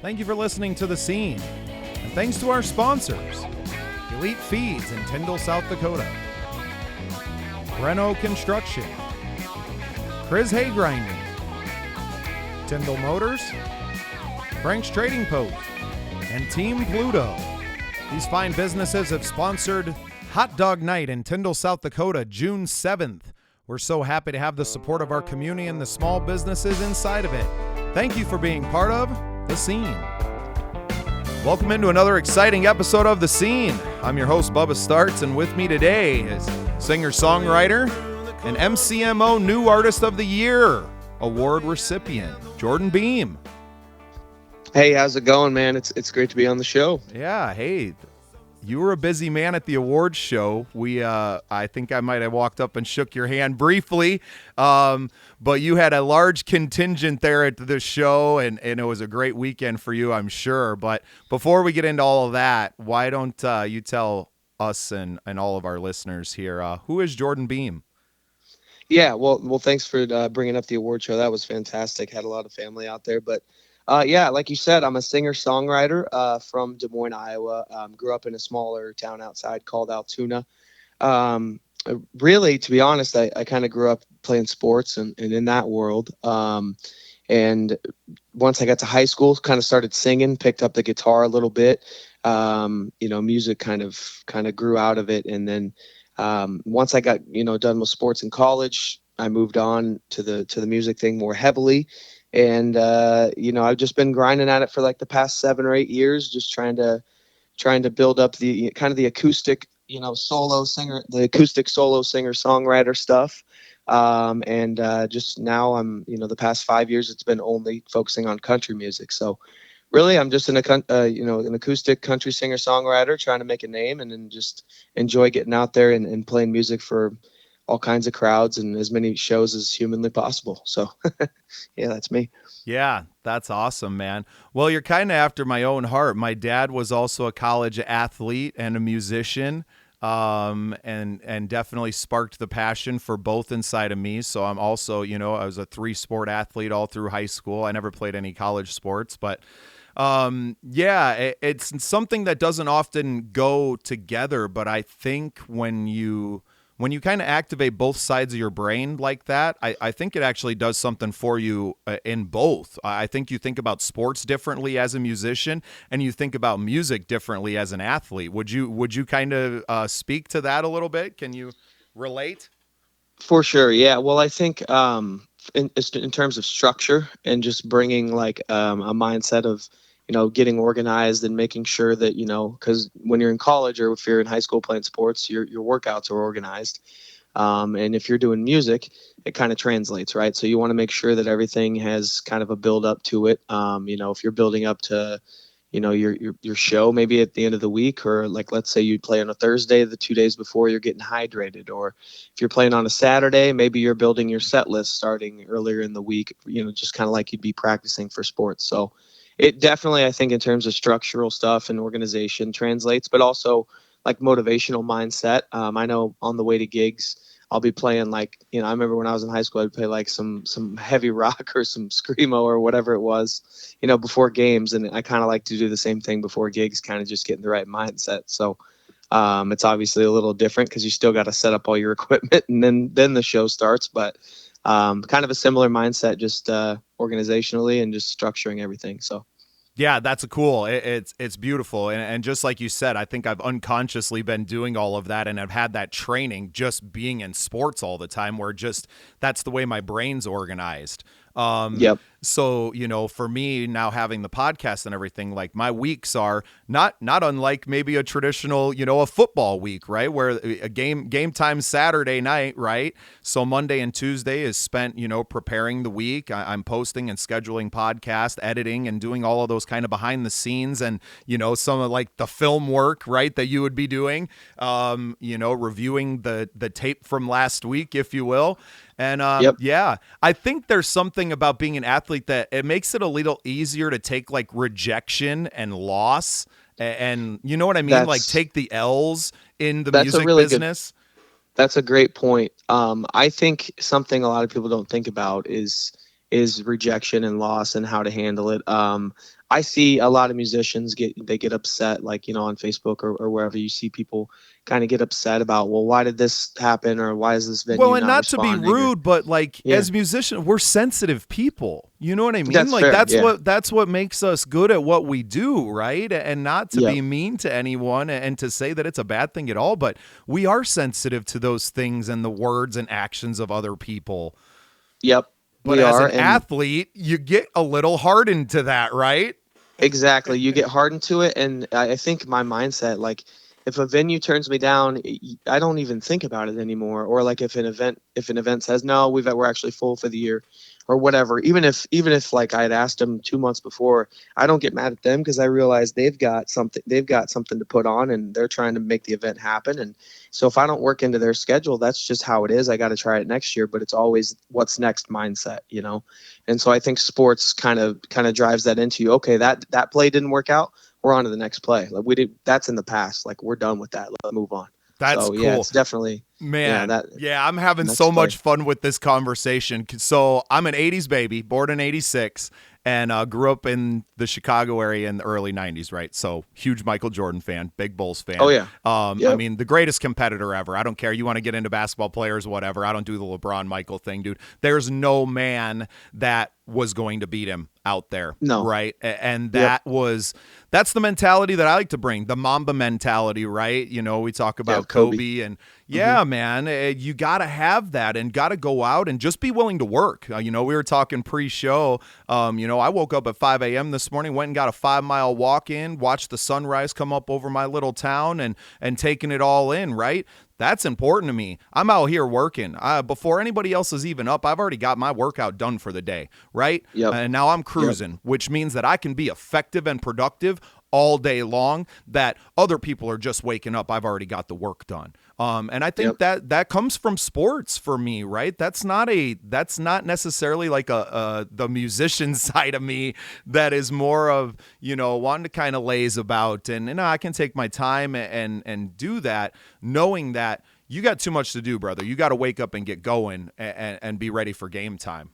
Thank you for listening to The Scene. And thanks to our sponsors, Elite Feeds in Tyndall, South Dakota, Reno Construction, Chris Hay Grinding, Tyndall Motors, Frank's Trading Post, and Team Pluto. These fine businesses have sponsored Hot Dog Night in Tyndall, South Dakota, June 7th. We're so happy to have the support of our community and the small businesses inside of it. Thank you for being part of The Scene. Welcome into another exciting episode of The Scene. I'm your host, Bubba Starts, and with me today is singer-songwriter and MCMO New Artist of the Year award recipient, Jordan Beem. Hey, how's it going, man? It's great to be on the show. Yeah, hey, you were a busy man at the awards show. I think I might have walked up and shook your hand briefly, but you had a large contingent there at the show, and it was a great weekend for you, I'm sure. But before we get into all of that, why don't you tell us and all of our listeners here, who is Jordan Beem? Yeah, well, thanks for bringing up the award show. That was fantastic. Had a lot of family out there, but yeah, like you said, I'm a singer-songwriter from Des Moines, Iowa. Grew up in a smaller town outside called Altoona. Really, to be honest, I kind of grew up playing sports and in that world. And once I got to high school, kind of started singing, picked up the guitar a little bit. Music kind of grew out of it. And then once I got, done with sports in college, I moved on to the music thing more heavily. And, I've just been grinding at it for like the past 7 or 8 years, just trying to build up the kind of the acoustic, the acoustic solo singer songwriter stuff. Just now the past 5 years, it's been only focusing on country music. So really, I'm just an acoustic country singer songwriter trying to make a name and then just enjoy getting out there and playing music for all kinds of crowds and as many shows as humanly possible. So yeah, that's me. Yeah, that's awesome, man. Well, you're kind of after my own heart. My dad was also a college athlete and a musician, and definitely sparked the passion for both inside of me. So I'm also, I was a 3-sport athlete all through high school. I never played any college sports, but it's something that doesn't often go together. But I think when you kind of activate both sides of your brain like that, I think it actually does something for you in both. I think you think about sports differently as a musician, and you think about music differently as an athlete. Would you kind of speak to that a little bit? Can you relate? For sure. Yeah. Well, I think in terms of structure and just bringing like a mindset of, getting organized and making sure that, because when you're in college or if you're in high school playing sports, your workouts are organized. And if you're doing music, it kind of translates, right? So you want to make sure that everything has kind of a build up to it. If you're building up to, your show maybe at the end of the week, or like let's say you play on a Thursday, the 2 days before, you're getting hydrated, or if you're playing on a Saturday, maybe you're building your set list starting earlier in the week, just kind of like you'd be practicing for sports. So it definitely, I think, in terms of structural stuff and organization translates, but also like motivational mindset. I know on the way to gigs, I'll be playing like, I remember when I was in high school, I'd play like some heavy rock or some screamo or whatever it was, before games. And I kind of like to do the same thing before gigs, kind of just getting the right mindset. So it's obviously a little different because you still got to set up all your equipment and then the show starts. But kind of a similar mindset, just organizationally and just structuring everything. So. Yeah, that's cool. It's beautiful. And just like you said, I think I've unconsciously been doing all of that, and I've had that training just being in sports all the time where just that's the way my brain's organized. Yep. So, for me now having the podcast and everything, like my weeks are not unlike maybe a traditional, a football week, right? Where a game time Saturday night, right? So Monday and Tuesday is spent, preparing the week. I'm posting and scheduling podcast, editing, and doing all of those kind of behind the scenes and, some of like the film work, right, that you would be doing, reviewing the tape from last week, if you will. And Yep. yeah, I think there's something about being an athlete that it makes it a little easier to take like rejection and loss, and you know what I mean? Like take the L's in the That's a music really good. business. That's a great point. I think something a lot of people don't think about is rejection and loss and how to handle it. I see a lot of musicians get upset, like, on Facebook or wherever you see people kind of get upset about, well, why did this happen, or why is this Well, venue and not not to be responding, or rude, but like yeah, as musicians, we're sensitive people. You know what I mean? that's Like fair. Yeah. that's what makes us good at what we do, right? And not to Yep. be mean to anyone and to say that it's a bad thing at all, but we are sensitive to those things and the words and actions of other people. Yep. But We as are. an And athlete, you get a little hardened to that, right? exactly. You get hardened to it. And I think my mindset, like, if a venue turns me down, I don't even think about it anymore. Or like if an event says no, we're actually full for the year, or whatever. Even if like I had asked them 2 months before, I don't get mad at them because I realize they've got something to put on, and they're trying to make the event happen. And so if I don't work into their schedule, that's just how it is. I got to try it next year, but it's always what's next mindset. And so I think sports kind of drives that into you. Okay, that play didn't work out. We're on to the next play. Like we did, that's in the past. Like we're done with that. Let's move on. That's So yeah, cool. it's definitely Man, that yeah, I'm having next so play. much fun with this conversation. So I'm an 80s baby, born in 86, and grew up in the Chicago area in the early 90s, right? So huge Michael Jordan fan, big Bulls fan. Oh yeah, I yep. mean, the greatest competitor ever. I don't care. You want to get into basketball players, whatever. I don't do the LeBron Michael thing, dude. There's no man that was going to beat him out there, No, right? And yep, that's the mentality that I like to bring, the Mamba mentality, right? We talk yeah, about Kobe. Kobe and Hmm. yeah, man, you got to have that and got to go out and just be willing to work. We were talking pre-show. I woke up at 5 a.m. this morning, went and got a 5-mile walk in, watched the sunrise come up over my little town and taking it all in, right? That's important to me. I'm out here working. Before anybody else is even up, I've already got my workout done for the day, right? Yep, And now I'm yep. cruising, which means that I can be effective and productive all day long, that other people are just waking up. I've already got the work done. And I think Yep. that comes from sports for me, right? That's not necessarily like the musician side of me that is more of, wanting to kind of laze about and I can take my time and do that, knowing that you got too much to do, brother. You got to wake up and get going and be ready for game time.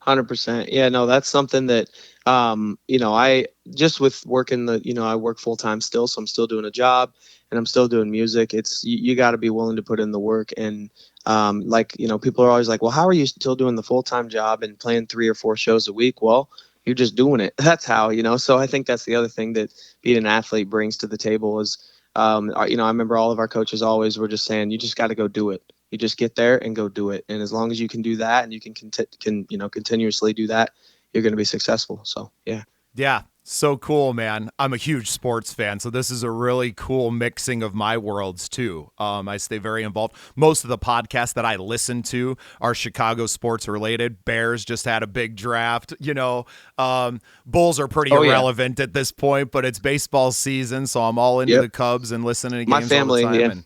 100%. Yeah, no, that's something that, I just with working I work full time still, so I'm still doing a job and I'm still doing music. It's, you got to be willing to put in the work. And, like, people are always like, well, how are you still doing the full time job and playing 3 or 4 shows a week? Well, you're just doing it. That's how. So I think that's the other thing that being an athlete brings to the table is, I remember all of our coaches always were just saying, you just got to go do it. You just get there and go do it. And as long as you can do that and you can continuously do that, you're going to be successful. So, yeah. Yeah, so cool, man. I'm a huge sports fan, so this is a really cool mixing of my worlds too. I stay very involved. Most of the podcasts that I listen to are Chicago sports related. Bears just had a big draft. Bulls are pretty Oh, yeah. irrelevant at this point, but it's baseball season, so I'm all into Yep. the Cubs and listening to My games all the family, time. yeah. And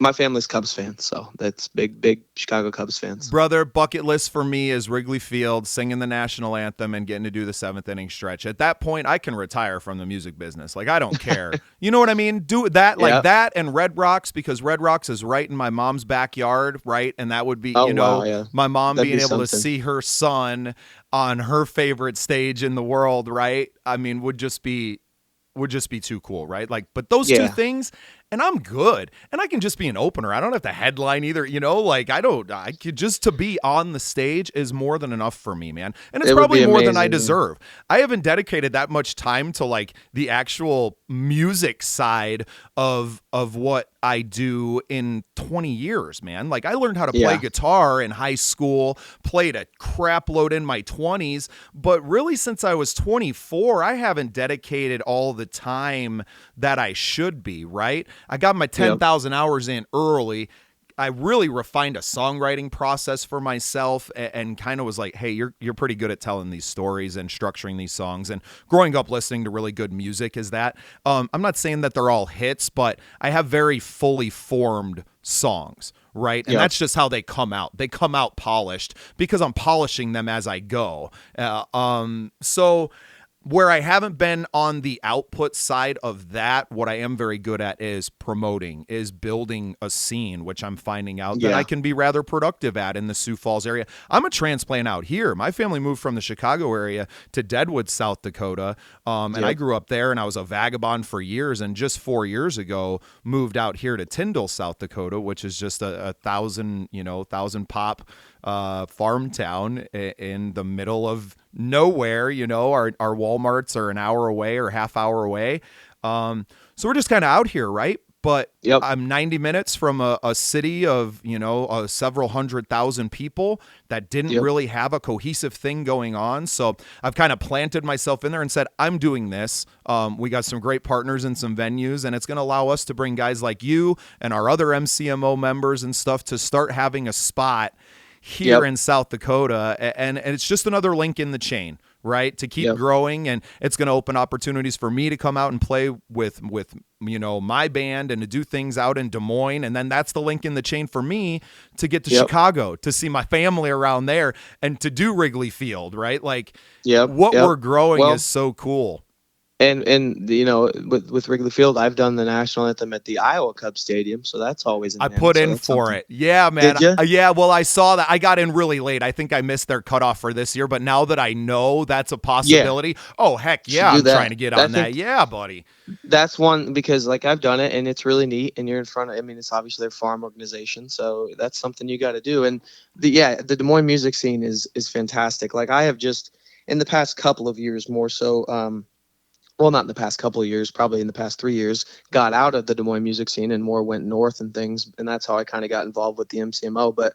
My family's Cubs fans. So that's big Chicago Cubs fans. brother, bucket list for me is Wrigley Field, singing the national anthem and getting to do the 7th inning stretch. At that point, I can retire from the music business. Like, I don't care. You know what I mean? Do that, like Yep. that and Red Rocks, because Red Rocks is right in my mom's backyard, right? And that would be, Oh, wow. Yeah. my mom That'd being be able to something. see her son on her favorite stage in the world, right? I mean, would just be too cool, right? Like, but those two Yeah. things, and I'm good. And I can just be an opener. I don't have to headline either, like I could just, to be on the stage is more than enough for me, man. And it's It would probably be more than I amazing. deserve. I haven't dedicated that much time to like the actual music side of what I do in 20 years, man. Like, I learned how to play Yeah. guitar in high school, played a crap load in my 20s, but really since I was 24, I haven't dedicated all the time that I should be, right? I got my 10,000 hours in early. I really refined a songwriting process for myself and kind of was like, hey, you're pretty good at telling these stories and structuring these songs. And growing up listening to really good music is that. I'm not saying that they're all hits, but I have very fully formed songs, right? And Yep. that's just how they come out. They come out polished because I'm polishing them as I go. So where I haven't been on the output side of that, what I am very good at is promoting, is building a scene, which I'm finding out that I can be rather productive at in the Sioux Falls area. I'm a transplant out here. My family moved from the Chicago area to Deadwood, South Dakota, and I grew up there, and I was a vagabond for years, and just 4 years ago moved out here to Tyndall, South Dakota, which is just a thousand pop farm town in the middle of nowhere. Our Walmarts are an hour away or half hour away. So we're just kind of out here, right? But I'm 90 minutes from a city of, several 100,000 people that didn't really have a cohesive thing going on. So I've kind of planted myself in there and said, I'm doing this. We got some great partners in some venues, and it's going to allow us to bring guys like you and our other MCMO members and stuff to start having a spot here in South Dakota. And it's just another link in the chain, right? To keep growing, and it's going to open opportunities for me to come out and play with my band and to do things out in Des Moines, and then that's the link in the chain for me to get to Chicago, to see my family around there, and to do Wrigley Field, right? Like what we're growing is so cool. And with Wrigley Field, I've done the national anthem at the Iowa Cub Stadium, so that's always I put in for it. Yeah, man. Did you? Yeah, well, I saw that. I got in really late. I think I missed their cutoff for this year, but now that I know that's a possibility, oh, heck yeah, I'm trying to get on that. Yeah, buddy. That's one, because like I've done it, and it's really neat, and you're in front of, it's obviously their farm organization, so that's something you got to do. And the Des Moines music scene is fantastic. Like I have just, in the past couple of years more so, well, not in the past couple of years, probably in the past 3 years, got out of the Des Moines music scene and more went north and things. And that's how I kind of got involved with the MCMO. But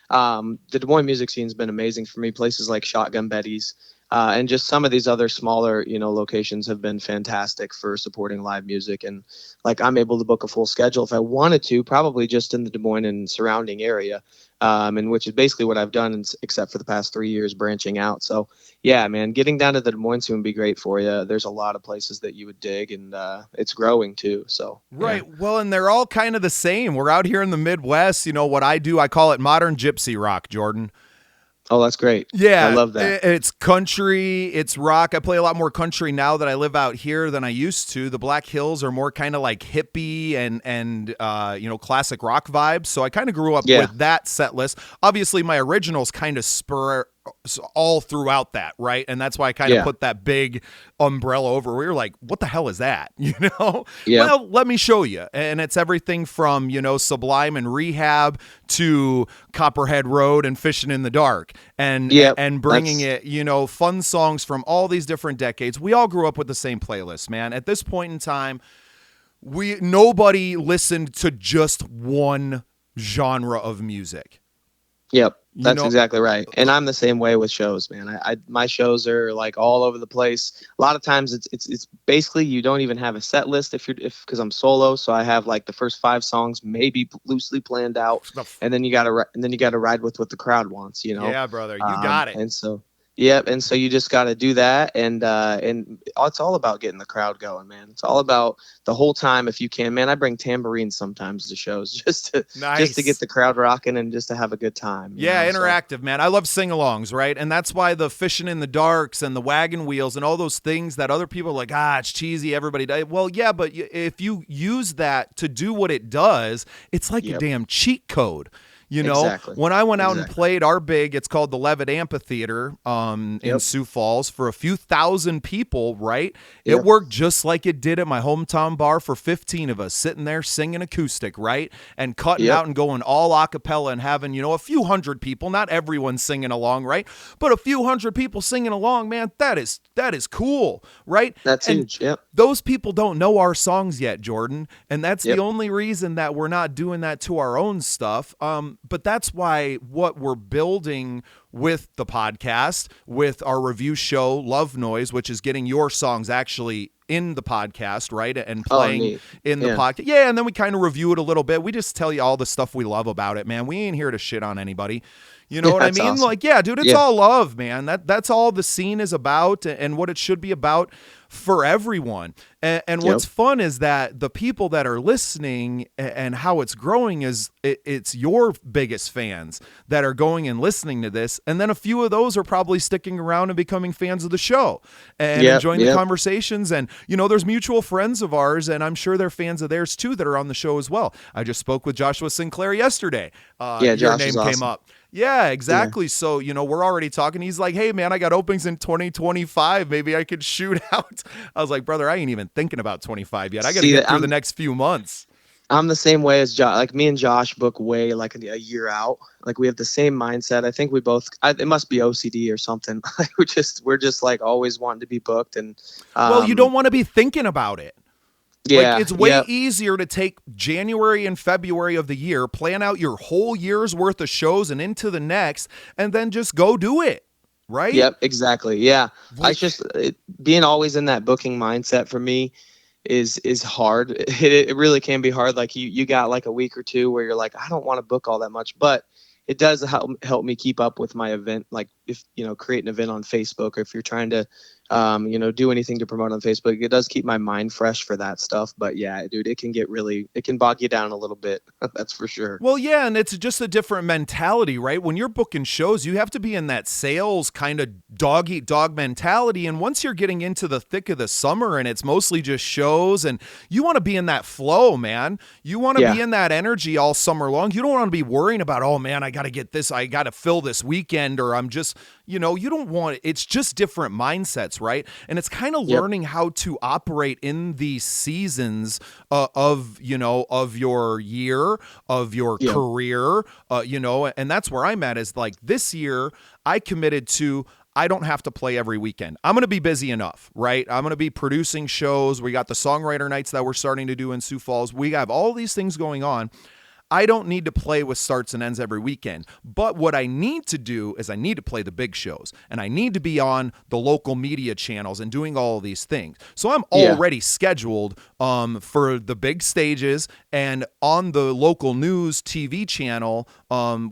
the Des Moines music scene has been amazing for me. Places like Shotgun Betty's and just some of these other smaller, locations have been fantastic for supporting live music. And like I'm able to book a full schedule if I wanted to, probably just in the Des Moines and surrounding area. And which is basically what I've done, except for the past 3 years branching out. So yeah, man, getting down to the Des Moines soon would be great for you. There's a lot of places that you would dig, and it's growing too. So right. Yeah. Well, and they're all kind of the same. We're out here in the Midwest. What I do, I call it modern gypsy rock, Jordan. Oh, that's great. Yeah. I love that. It's country, it's rock. I play a lot more country now that I live out here than I used to. The Black Hills are more kind of like hippie and classic rock vibes. So I kind of grew up with that set list. Obviously, my originals kind of spur all throughout that, right? And that's why I kind of put that big umbrella over. We were like, what the hell is that? Well, let me show you. And it's everything from Sublime and Rehab to Copperhead Road and Fishing in the Dark, and bringing it, fun songs from all these different decades. We all grew up with the same playlist, man. At this point in time, nobody listened to just one genre of music. Yep. That's exactly right. And I'm the same way with shows, man. My shows are like all over the place. A lot of times it's basically you don't even have a set list because I'm solo, so I have like the first 5 songs maybe loosely planned out, and then you got to ride with what the crowd wants, Yeah, brother, you got it. And so and so you just got to do that, and it's all about getting the crowd going, man. It's all about the whole time, if you can, man. I bring tambourines sometimes to shows just to get the crowd rocking and just to have a good time. Interactive, man. I love sing-alongs, right? And that's why the Fishing in the Darks and the Wagon Wheels and all those things that other people are like, it's cheesy, everybody does. Well, yeah, but if you use that to do what it does, it's like a damn cheat code. Exactly. When I went out and played our big, it's called the Levitt Amphitheater in Sioux Falls for a few thousand people, right? It worked just like it did at my hometown bar for 15 of us sitting there singing acoustic, right? And cutting out and going all a cappella and having, a few hundred people, not everyone singing along, right? But a few hundred people singing along, man, that is cool, right? That's huge, Those people don't know our songs yet, Jordan, and that's the only reason that we're not doing that to our own stuff. But that's why what we're building with the podcast, with our review show, Love Noise, which is getting your songs actually in the podcast, right? And Oh, playing neat. in the Yeah. podcast. Yeah, and then we kind of review it a little bit. We just tell you all the stuff we love about it, man. We ain't here to shit on anybody. You know Yeah, what I that's mean? awesome. Like, yeah, dude, it's Yeah. all love, man. That's all the scene is about and what it should be about for everyone. And what's Yep. fun is that the people that are listening and how it's growing is it's your biggest fans that are going and listening to this. And then a few of those are probably sticking around and becoming fans of the show and Yep. enjoying the Yep. conversations. And, you know, there's mutual friends of ours, and I'm sure they're fans of theirs too that are on the show as well. I just spoke with Joshua Sinclair yesterday. Yeah, Your Josh name is came awesome. up. Yeah, exactly. So, you know, we're already talking. He's like, hey, man, I got openings in 2025. Maybe I could shoot out. I was like, brother, I ain't even thinking about 25 yet. I got to See, get through the next few months. I'm the same way as Josh. Like, me and Josh book way like a year out. Like, we have the same mindset. I think we both. It must be OCD or something. Like, we're just like always wanting to be booked. And Well, you don't want to be thinking about it. yeah, Like, it's way yeah, easier to take January and February of the year, plan out your whole year's worth of shows and into the next, and then just go do it. Right? yep, exactly. Yeah, Like- being always in that booking mindset for me is hard. It really can be hard. Like, you got like a week or two where you're like, I don't want to book all that much, but it does help me keep up with my event. Like, if create an event on Facebook, or if you're trying to do anything to promote on Facebook, it does keep my mind fresh for that stuff. But yeah, dude, it can bog you down a little bit. That's for sure. Well, yeah, and it's just a different mentality, right? When you're booking shows, you have to be in that sales kind of dog eat dog mentality. And once you're getting into the thick of the summer and it's mostly just shows, and you want to be in that flow, man. You want to be in that energy all summer long. You don't want to be worrying about, oh man, I got to get this, I got to fill this weekend, or I'm just, you don't want, it's just different mindsets, right? And it's kind of learning how to operate in these seasons of your year, of your career, and that's where I'm at. Is like, this year I committed to, I don't have to play every weekend. I'm going to be busy enough, right? I'm going to be producing shows. We got the songwriter nights that we're starting to do in Sioux Falls. We have all these things going on. I don't need to play with starts and ends every weekend. But what I need to do is I need to play the big shows, and I need to be on the local media channels and doing all of these things. So I'm already scheduled for the big stages and on the local news TV channel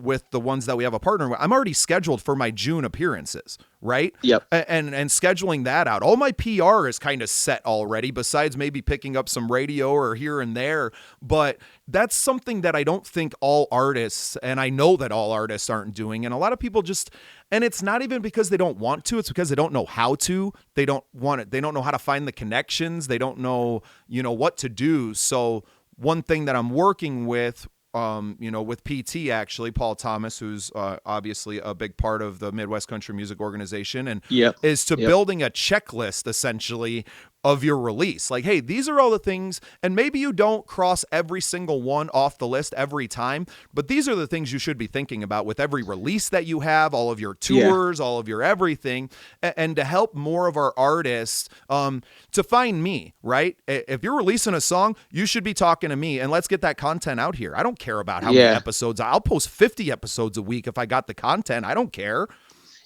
with the ones that we have a partner with. I'm already scheduled for my June appearances. Right? Yep. And scheduling that out. All my PR is kind of set already, besides maybe picking up some radio or here and there. But that's something that I don't think all artists, and I know that all artists aren't doing. And a lot of people just, and it's not even because they don't want to, it's because they don't know how to. They don't want it. They don't know how to find the connections. They don't know, what to do. So one thing that I'm working with, with PT, actually, Paul Thomas, who's obviously a big part of the Midwest Country Music Organization, and is to building a checklist, essentially, of your release. Like, hey, these are all the things, and maybe you don't cross every single one off the list every time, but these are the things you should be thinking about with every release that you have, all of your tours, all of your everything, and to help more of our artists to find me, right? If you're releasing a song, you should be talking to me, and let's get that content out here. I don't care about how many episodes. I'll post 50 episodes a week if I got the content. I don't care.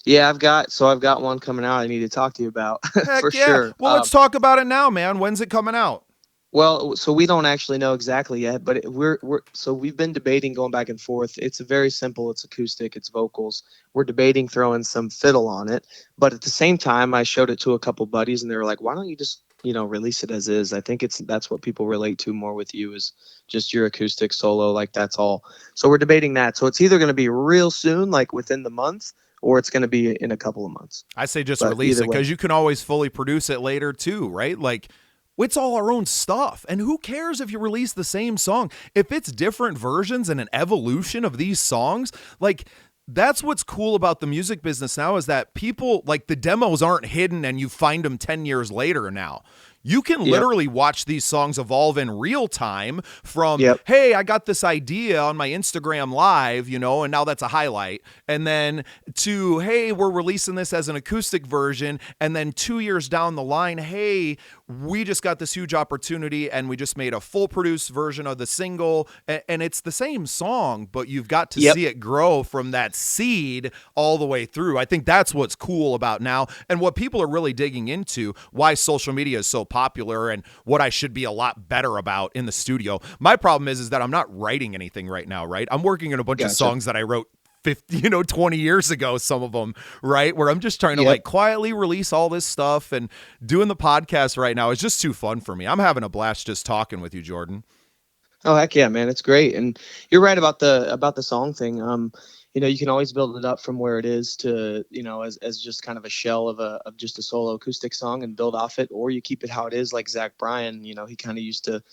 Yeah, I've got one coming out I need to talk to you about. For sure. Well, let's talk about it now, man. When's it coming out? Well, so we don't actually know exactly yet, but we've been debating, going back and forth. It's very simple. It's acoustic. It's vocals. We're debating throwing some fiddle on it, but at the same time, I showed it to a couple buddies, and they were like, "Why don't you just release it as is?" I think that's what people relate to more with you, is just your acoustic solo. Like, that's all. So we're debating that. So it's either going to be real soon, like within the month, or it's going to be in a couple of months. I say just release it, because you can always fully produce it later too, right? Like, it's all our own stuff. And who cares if you release the same song? If it's different versions and an evolution of these songs, like, that's what's cool about the music business now, is that people, like, the demos aren't hidden and you find them 10 years later now. You can literally watch these songs evolve in real time from, hey, I got this idea on my Instagram live, and now that's a highlight. And then to, hey, we're releasing this as an acoustic version. And then 2 years down the line, hey, we just got this huge opportunity and we just made a full produced version of the single. And it's the same song, but you've got to see it grow from that seed all the way through. I think that's what's cool about now, and what people are really digging into, why social media is so popular and what I should be a lot better about in the studio. My problem is that I'm not writing anything right now, right? I'm working on a bunch of Gotcha. songs that I wrote 50, 20 years ago, some of them, right? Where I'm just trying to Yep. like quietly release all this stuff, and doing the podcast right now is just too fun for me. I'm having a blast just talking with you, Jordan. Oh heck yeah, man, it's great. And you're right about the song thing. You can always build it up from where it is to, as just kind of a shell of just a solo acoustic song and build off it, or you keep it how it is, like Zach Bryan. He kind of used to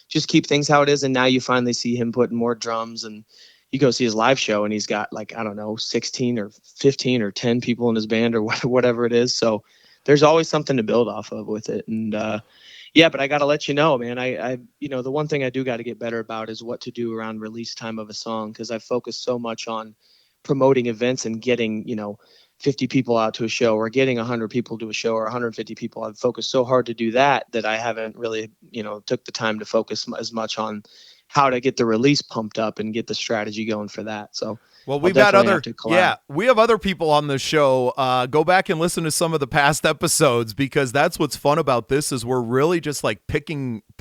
just keep things how it is, and now you finally see him putting more drums, and you go see his live show and he's got, like, I don't know, 16 or 15 or 10 people in his band, or whatever it is. So there's always something to build off of with it. And yeah, but I got to let you know, man, the one thing I do got to get better about is what to do around release time of a song, because I focus so much on promoting events and getting, 50 people out to a show, or getting 100 people to a show, or 150 people. I've focused so hard to do that I haven't really, took the time to focus as much on how to get the release pumped up and get the strategy going for that. So Well, I'll we've had definitely have other, to collab. yeah, we have other people on the show. Go back and listen to some of the past episodes, because that's what's fun about this is we're really just like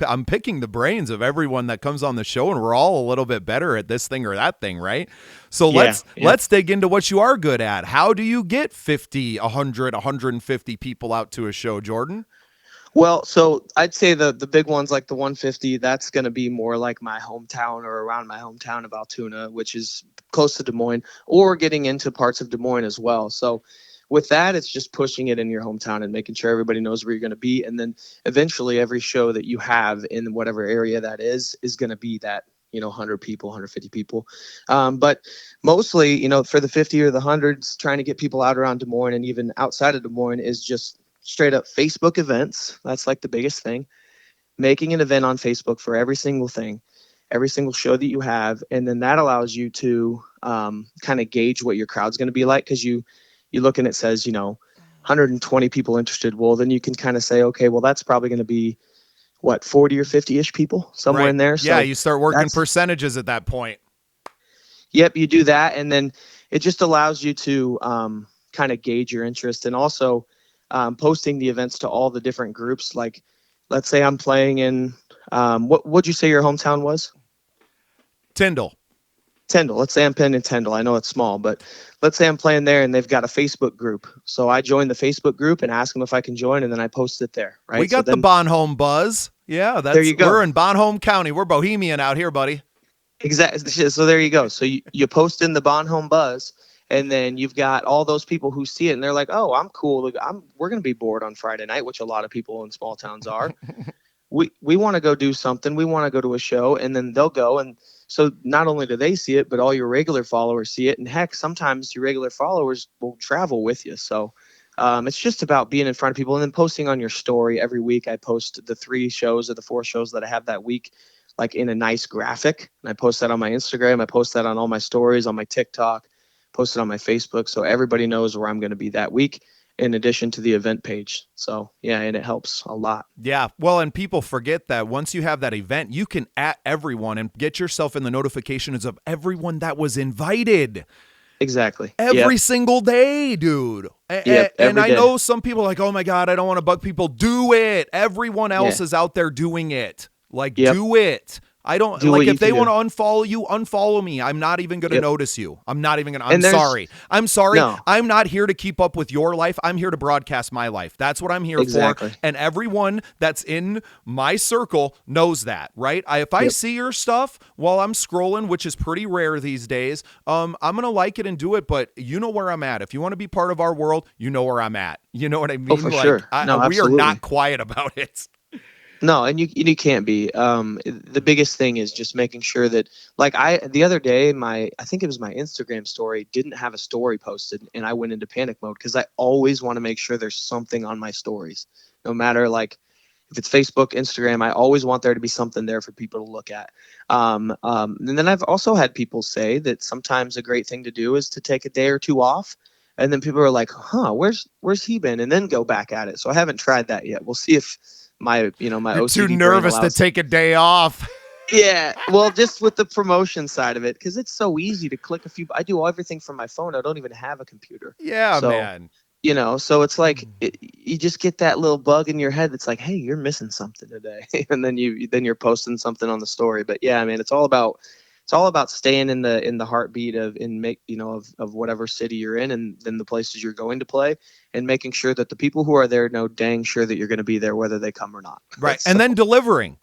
I'm picking the brains of everyone that comes on the show, and we're all a little bit better at this thing or that thing, right? So Yeah, yeah. let's dig into what you are good at. How do you get 50, 100, 150 people out to a show, Jordan? Well, so I'd say the big ones, like the 150, that's going to be more like my hometown, or around my hometown of Altoona, which is close to Des Moines, or getting into parts of Des Moines as well. So with that, it's just pushing it in your hometown and making sure everybody knows where you're going to be. And then eventually every show that you have in whatever area that is going to be that, 100 people, 150 people. But mostly, for the 50 or the hundreds, trying to get people out around Des Moines and even outside of Des Moines is just straight up Facebook events. That's like the biggest thing. Making an event on Facebook for every single thing, every single show that you have, and then that allows you to kind of gauge what your crowd's going to be like, because you look and it says 120 people interested. Well, then you can kind of say, okay, well, that's probably going to be what, 40 or 50-ish people somewhere Right. in there. Yeah, So you start working that's, percentages at that point. yep, you do that, and then it just allows you to kind of gauge your interest, and also posting the events to all the different groups. Like, let's say I'm playing in what would you say your hometown was? Tyndall. Tyndall. Let's say I'm playing in Tyndall. I know it's small, but let's say I'm playing there and they've got a Facebook group. So I join the Facebook group and ask them if I can join, and then I post it there. We Right. So got the then Bonhomme buzz. Yeah, there you we're go. in Bonhomme County. We're bohemian out here, buddy. Exactly. So there you go. So you post in the Bonhomme Buzz, and then you've got all those people who see it and they're like, "Oh, I'm cool. We're gonna be bored on Friday night," which a lot of people in small towns are. We want to go do something. We want to go to a show, and then they'll go. And so not only do they see it, but all your regular followers see it. And heck, sometimes your regular followers will travel with you. So it's just about being in front of people, and then posting on your story every week. I post the 3 shows or the 4 shows that I have that week, like in a nice graphic, and I post that on my Instagram. I post that on all my stories, on my TikTok, post it on my Facebook, so everybody knows where I'm going to be that week, in addition to the event page. So yeah, and it helps a lot. Yeah. Well, and people forget that once you have that event, you can at everyone and get yourself in the notifications of everyone that was invited Exactly. every Yep. single day, dude. Yep. And Every I day. know some people are like, oh my God, I don't want to bug people. Do it. Everyone else Yeah. is out there doing it. Like, Yep. do it. I don't Do like what if you they can want do. to unfollow you, unfollow me. I'm not even going to Yep. notice you. I'm not even going to. I'm And there's sorry. I'm sorry. no. I'm not here to keep up with your life. I'm here to broadcast my life. That's what I'm here for. Exactly. And everyone that's in my circle knows that, right? If I Yep. see your stuff while I'm scrolling, which is pretty rare these days, I'm going to like it and do it, but you know where I'm at. If you want to be part of our world, you know where I'm at. You know what I Oh, mean? for Like, sure. No, we are absolutely. not quiet about it. No, and you can't be. The biggest thing is just making sure that, like, the other day, I think it was my Instagram story didn't have a story posted, and I went into panic mode, because I always want to make sure there's something on my stories, no matter, like, if it's Facebook, Instagram. I always want there to be something there for people to look at. And then I've also had people say that sometimes a great thing to do is to take a day or two off. And then people are like, "Huh, where's he been?" And then go back at it. So I haven't tried that yet. We'll see if my You're too OCD brain nervous to allows. take a day off. Yeah, well, just with the promotion side of it, because it's so easy to click a few. I do everything from my phone. I don't even have a computer. Yeah, So man. So it's like you just get that little bug in your head that's like, hey, you're missing something today, and then you're posting something on the story. But yeah, I mean, it's all about staying in the heartbeat of in make of whatever city you're in, and then the places you're going to play, and making sure that the people who are there know dang sure that you're going to be there whether they come or not. Right. And So then delivering.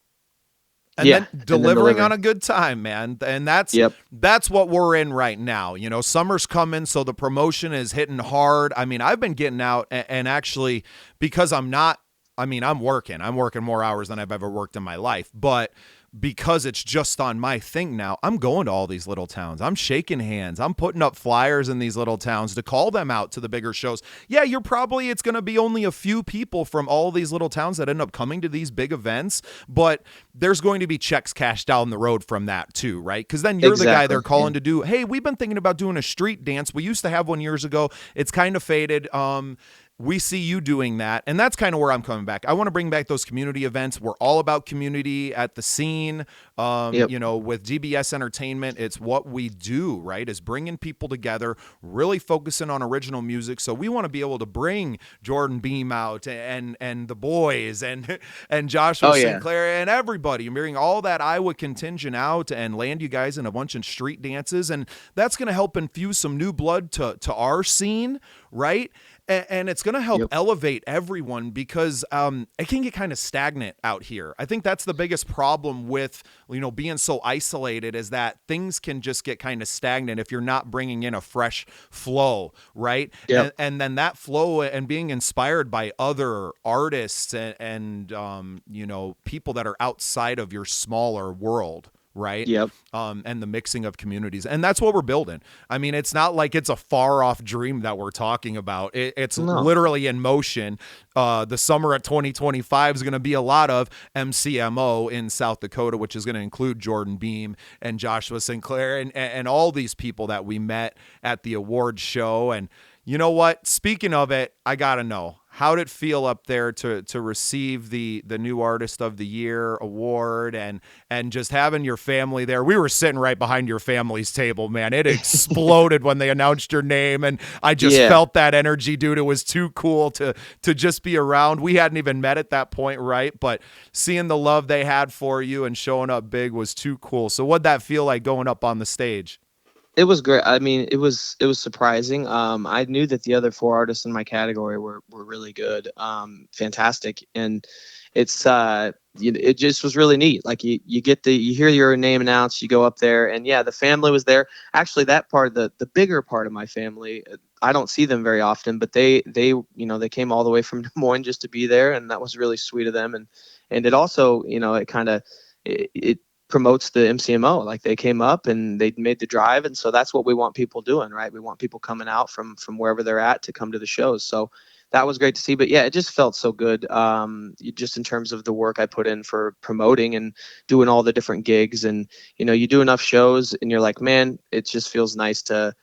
And yeah, then and then delivering on delivering. a good time, man. And Yep. that's what we're in right now. Summer's coming, so the promotion is hitting hard. I mean, I've been getting out and actually, because I'm working. I'm working more hours than I've ever worked in my life, but because it's just on my thing now, I'm going to all these little towns. I'm shaking hands. I'm putting up flyers in these little towns to call them out to the bigger shows. Yeah, it's going to be only a few people from all these little towns that end up coming to these big events, but there's going to be checks cashed down the road from that too, right? Because then you're the guy they're Exactly. calling Yeah. to do, hey, we've been thinking about doing a street dance. We used to have one years ago. It's kind of faded. We see you doing that, and that's kind of where I'm coming back. I want to bring back those community events. We're all about community at the scene. Yep. With GBS Entertainment, it's what we do, right? Is bringing people together, really focusing on original music. So we want to be able to bring Jordan Beem out and the boys and Joshua Oh yeah. Sinclair and everybody, and bring all that Iowa contingent out and land you guys in a bunch of street dances, and that's going to help infuse some new blood to our scene, right? And it's going to help Yep. elevate everyone because it can get kind of stagnant out here. I think that's the biggest problem with being so isolated, is that things can just get kind of stagnant if you're not bringing in a fresh flow, right? Yep. And then that flow and being inspired by other artists and people that are outside of your smaller world. Right. Yep. And the mixing of communities. And that's what we're building. I mean, it's not like it's a far off dream that we're talking about. It's No. literally in motion. The summer of 2025 is going to be a lot of MCMO in South Dakota, which is going to include Jordan Beem and Joshua Sinclair and all these people that we met at the awards show. And you know what? Speaking of it, I got to know, how did it feel up there to receive the new artist of the year award and just having your family there? We were sitting right behind your family's table, man. It exploded when they announced your name, and I just Yeah. felt that energy, dude. It was too cool to just be around. We hadn't even met at that point, right? But seeing the love they had for you and showing up big was too cool. So what'd that feel like going up on the stage? It was great. I mean, it was surprising. I knew that the other four artists in my category were really good, fantastic, and it just was really neat. Like you hear your name announced, you go up there, and yeah, the family was there. Actually, that part, the bigger part of my family, I don't see them very often, but they came all the way from Des Moines just to be there, and that was really sweet of them. And it also, it kind of it promotes the MCMO. Like they came up and they made the drive, and so that's what we want people doing, right? We want people coming out from wherever they're at to come to the shows. So that was great to see. But yeah, it just felt so good. Just in terms of the work I put in for promoting and doing all the different gigs, and you do enough shows, and you're like, man, it just feels nice to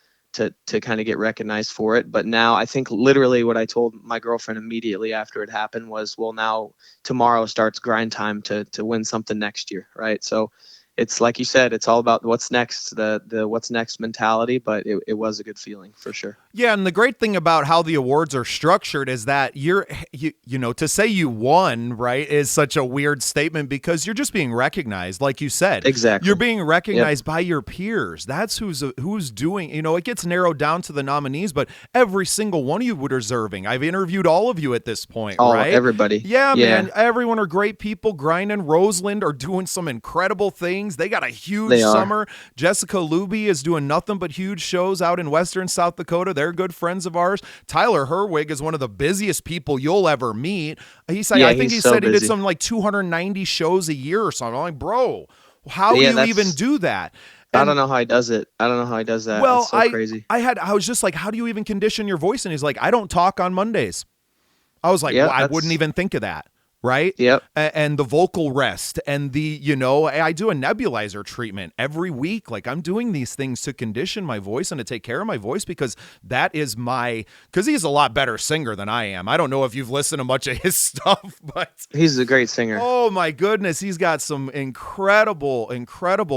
kind of get recognized for it. But now I think literally what I told my girlfriend immediately after it happened was, well, now tomorrow starts grind time to win something next year, right? So it's like you said, it's all about what's next, the what's next mentality. But it was a good feeling for sure. Yeah, and the great thing about how the awards are structured is that to say you won, right, is such a weird statement because you're just being recognized. Like you said, Exactly. you're being Yep. recognized by your peers. That's who's doing, it gets narrowed down to the nominees, but every single one of you were deserving. I've interviewed all of you at this point, All right? everybody. Yeah, Yeah, man, everyone are great people. Grindin', Roseland are doing some incredible things. They got a huge they are. summer. Jessica Luby is doing nothing but huge shows out in Western South Dakota. They're good friends of ours. Tyler Herwig is one of the busiest people you'll ever meet. He said, Yeah, I think he's he so said he did busy. something like 290 shows a year or something. I'm like, bro, how do Yeah, you even that's. do that? I don't And know how he does it. I don't know how he does that. well, It's so crazy. I was just like, how do you even condition your voice? And he's like, I don't talk on Mondays. I was like, Yeah, well, I wouldn't that's. even think of that. right? Yep. And the vocal rest and I do a nebulizer treatment every week. Like I'm doing these things to condition my voice and to take care of my voice because because he's a lot better singer than I am. I don't know if you've listened to much of his stuff, but He's a great singer. oh my goodness, he's got some incredible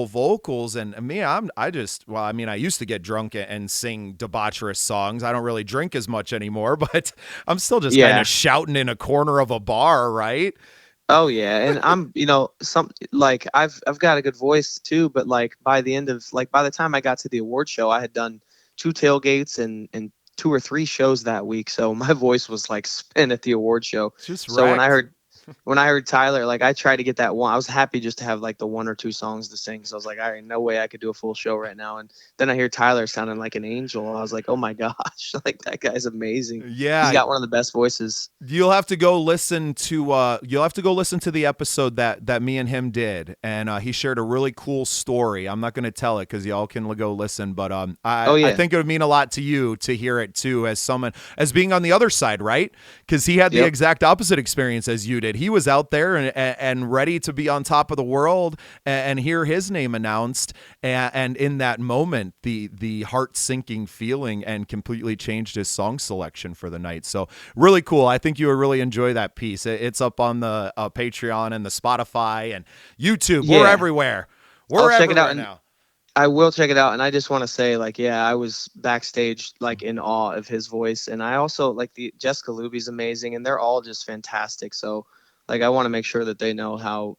vocals. And me, I used to get drunk and sing debaucherous songs. I don't really drink as much anymore, but I'm still just kind of shouting in a corner of a bar, right? Oh yeah, and I'm, I've got a good voice too, but like by the time I got to the award show, I had done 2 tailgates and 2 or 3 shows that week, so my voice was like spent at the award show. Just So wrecked. when I heard Tyler, like I tried to get that one. I was happy just to have like the 1 or 2 songs to sing. So I was like, all right, no way I could do a full show right now. And then I hear Tyler sounding like an angel. I was like, oh my gosh, like that guy's amazing. Yeah. He's got one of the best voices. You'll have to go listen to the episode that me and him did, and he shared a really cool story. I'm not going to tell it because y'all can go listen, but I think it would mean a lot to you to hear it too, as being on the other side, right? Because he had the exact opposite experience as you did. He was out there and ready to be on top of the world and hear his name announced, and in that moment, the heart sinking feeling, and completely changed his song selection for the night. So really cool. I think you would really enjoy that piece. It's up on the Patreon and the Spotify and YouTube. We're everywhere. We're check it out now. I will check it out. And I just want to say, like, yeah, I was backstage, like, in awe of his voice. And I also, like, the Jessica Luby's amazing, and they're all just fantastic. So, like, I want to make sure that they know how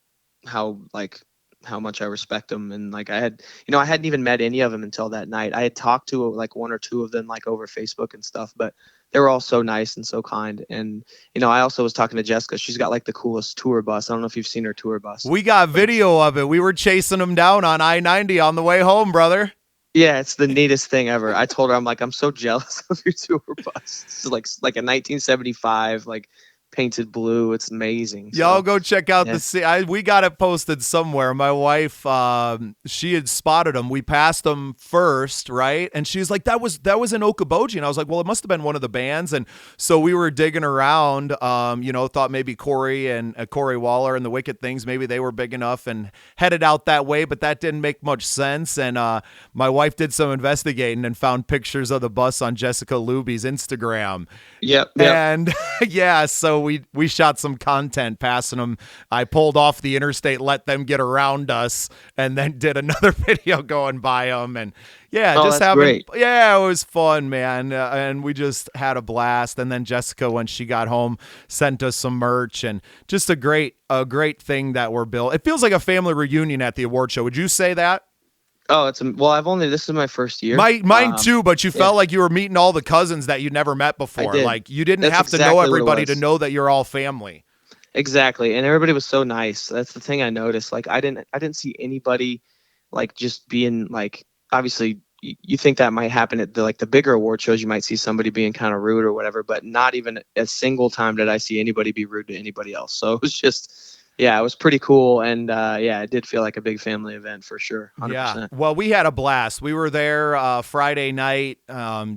much I respect them. And, like, I hadn't even met any of them until that night. I had talked to, like, 1 or 2 of them, like, over Facebook and stuff, but they were all so nice and so kind. And, I also was talking to Jessica. She's got, like, the coolest tour bus. I don't know if you've seen her tour bus. We got video of it. We were chasing them down on I-90 on the way home, brother. Yeah, it's the neatest thing ever. I told her, I'm like, I'm so jealous of your tour bus. It's like a 1975, like, painted blue. It's amazing. Y'all go check out we got it posted somewhere. My wife, she had spotted them. We passed them first, right? And she's like, that was in Okoboji. And I was like, well, it must have been one of the bands. And so we were digging around, thought maybe Corey Waller and the Wicked Things, maybe they were big enough and headed out that way, but that didn't make much sense. And my wife did some investigating and found pictures of the bus on Jessica Luby's Instagram. Yep. And yeah, so we shot some content passing them. I pulled off the interstate, let them get around us, and then did another video going by them. And it was fun, man. And we just had a blast. And then Jessica, when she got home, sent us some merch, and just a great thing that we're built. It feels like a family reunion at the award show. Would you say that? Oh, this is my first year. Mine too, but you felt like you were meeting all the cousins that you never met before. Like you didn't have to know everybody to know that you're all family. Exactly. And everybody was so nice. That's the thing I noticed. Like I didn't see anybody like just being like, obviously you think that might happen at the bigger award shows. You might see somebody being kind of rude or whatever, but not even a single time did I see anybody be rude to anybody else. So it was just, yeah, it was pretty cool. And it did feel like a big family event for sure. 100%. Yeah. Well, we had a blast. We were there Friday night,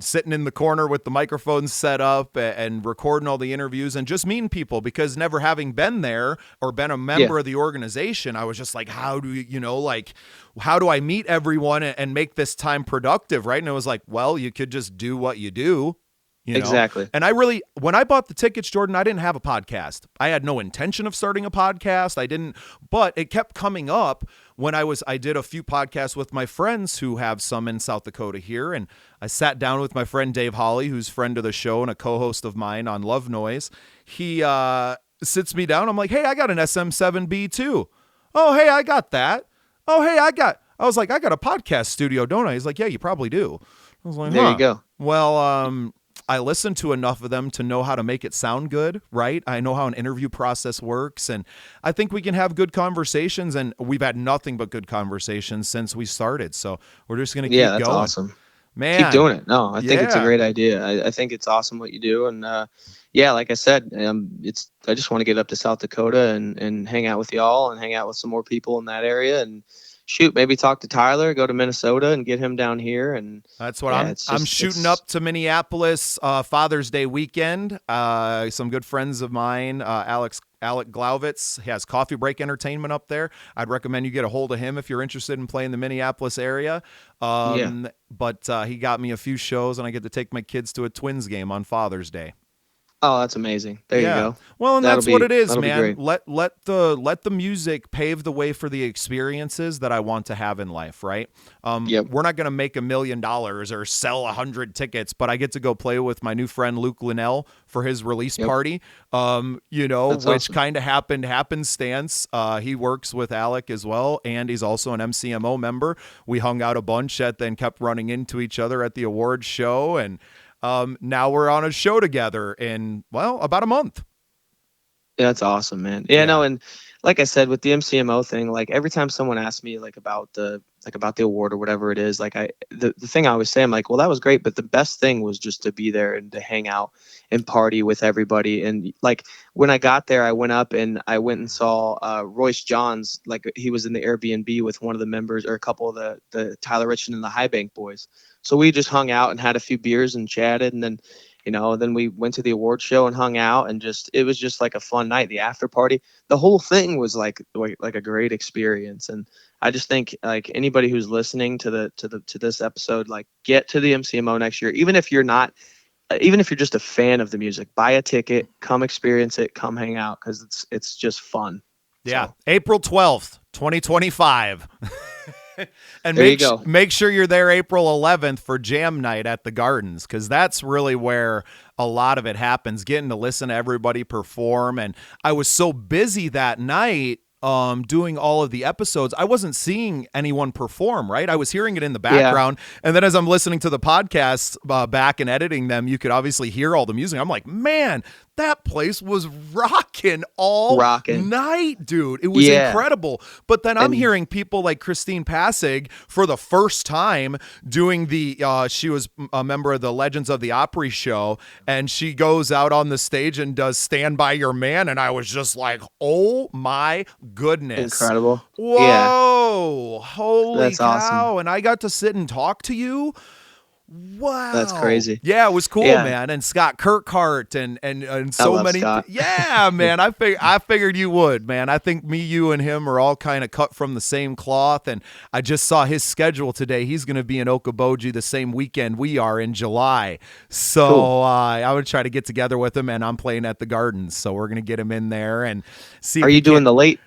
sitting in the corner with the microphones set up and recording all the interviews and just meeting people, because never having been there or been a member of the organization, I was just like, how do I meet everyone and make this time productive? Right. And it was like, well, you could just do what you do. Exactly. And when I bought the tickets, Jordan, I didn't have a podcast. I had no intention of starting a podcast. But it kept coming up when I did a few podcasts with my friends who have some in South Dakota here. And I sat down with my friend Dave Hawley, who's friend of the show and a co-host of mine on Love Noise. He sits me down. I'm like, hey, I got an SM7B too. Oh, hey, I got that. Oh, hey, I got a podcast studio, don't I? He's like, yeah, you probably do. I was like, there you go. Well, I listened to enough of them to know how to make it sound good, right? I know how an interview process works, and I think we can have good conversations, and we've had nothing but good conversations since we started, so we're just going to keep going. Yeah, that's awesome. Man. Keep doing it. No, I think it's a great idea. I think it's awesome what you do, and like I said, I just want to get up to South Dakota and hang out with y'all and hang out with some more people in that area, and shoot, maybe talk to Tyler, go to Minnesota and get him down here. And That's what yeah, I'm shooting up to Minneapolis Father's Day weekend. Some good friends of mine, Alec Glauvitz has Coffee Break Entertainment up there. I'd recommend you get a hold of him if you're interested in playing the Minneapolis area. Yeah. But he got me a few shows, and I get to take my kids to a Twins game on Father's Day. Oh, that's amazing. There you Yeah. go. Well, and that's what it is, That'll be man. great. Let the music pave the way for the experiences that I want to have in life, right? Yep. We're not going to make $1 million or sell 100 tickets, but I get to go play with my new friend Luke Linnell for his release party. That's Which awesome. kind of happenstance. He works with Alec as well, and he's also an MCMO member. We hung out a bunch then kept running into each other at the awards show, and now we're on a show together in, well, about a month. Yeah, that's awesome, man. Yeah, no, and like I said, with the MCMO thing, like every time someone asks me about the award or whatever it is, the thing I always say, I'm like, well, that was great, but the best thing was just to be there and to hang out and party with everybody. And like when I got there, I went up and I went and saw Royce Johns, like he was in the Airbnb with one of the members or a couple of the Tyler Richardson and the High Bank boys. So we just hung out and had a few beers and chatted, and then then we went to the award show and hung out, and it was just like a fun night. The after party, the whole thing was like a great experience. And I just think like anybody who's listening to this episode, like get to the MCMO next year, even if you're not, even if you're just a fan of the music, buy a ticket, come experience it, come hang out, because it's just fun. Yeah, So. April 12th, 2025. And There make sure you're there April 11th for Jam Night at the Gardens, because that's really where a lot of it happens, getting to listen to everybody perform. And I was so busy that night doing all of the episodes, I wasn't seeing anyone perform, right? I was hearing it in the background. Yeah. And then as I'm listening to the podcasts back and editing them, you could obviously hear all the music. I'm like, man, that place was rocking all night, dude. It was incredible. But then I'm hearing people like Christine Passig for the first time doing she was a member of the Legends of the Opry show, and she goes out on the stage and does Stand By Your Man. And I was just like, oh my goodness. Incredible. Whoa. Yeah. Holy That's cow. Awesome. And I got to sit and talk to you. Wow. That's crazy. Yeah, it was cool, man. And Scott Kirkhart and so many. Scott. Yeah, man. I figured you would, man. I think me, you, and him are all kind of cut from the same cloth. And I just saw his schedule today. He's going to be in Okoboji the same weekend we are in July. So cool. I would try to get together with him, and I'm playing at the Gardens. So we're going to get him in there and see. Are you doing the late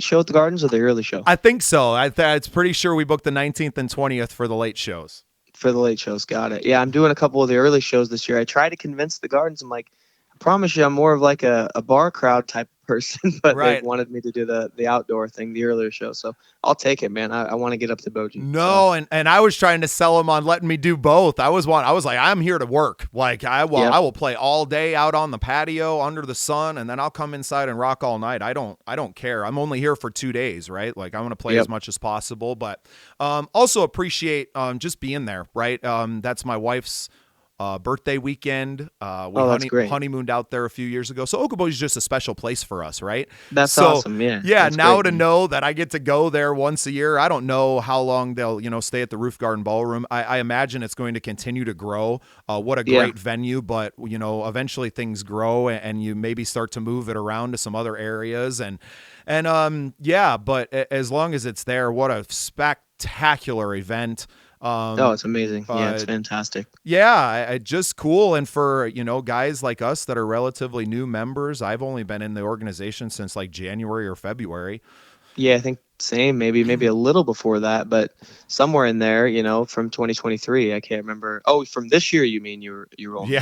show at the Gardens or the early show? I think so. It's pretty sure we booked the 19th and 20th for the late shows. For the late shows, got it. Yeah, I'm doing a couple of the early shows this year. I try to convince the Gardens. I'm like, I promise you, I'm more of like a bar crowd type of person, but they wanted me to do the outdoor thing, the earlier show. So I'll take it, man. I want to get up to Boji. No, so. and I was trying to sell him on letting me do both. I was like, I'm here to work. Like I will play all day out on the patio under the sun, and then I'll come inside and rock all night. I don't care. I'm only here for 2 days, right? Like I want to play as much as possible, but also appreciate just being there, right? That's my wife's birthday weekend. We honeymooned out there a few years ago. So Okoboji is just a special place for us, right? That's awesome. Yeah. That's now great, to know that I get to go there once a year. I don't know how long they'll, stay at the Roof Garden Ballroom. I imagine it's going to continue to grow. What a great venue, but eventually things grow and you maybe start to move it around to some other areas but as long as it's there, what a spectacular event. It's amazing. Yeah, it's fantastic. Yeah, just cool. And for, guys like us that are relatively new members, I've only been in the organization since like January or February. Yeah, I think same, maybe a little before that, but somewhere in there, from 2023, I can't remember. Oh, from this year, you mean you're only?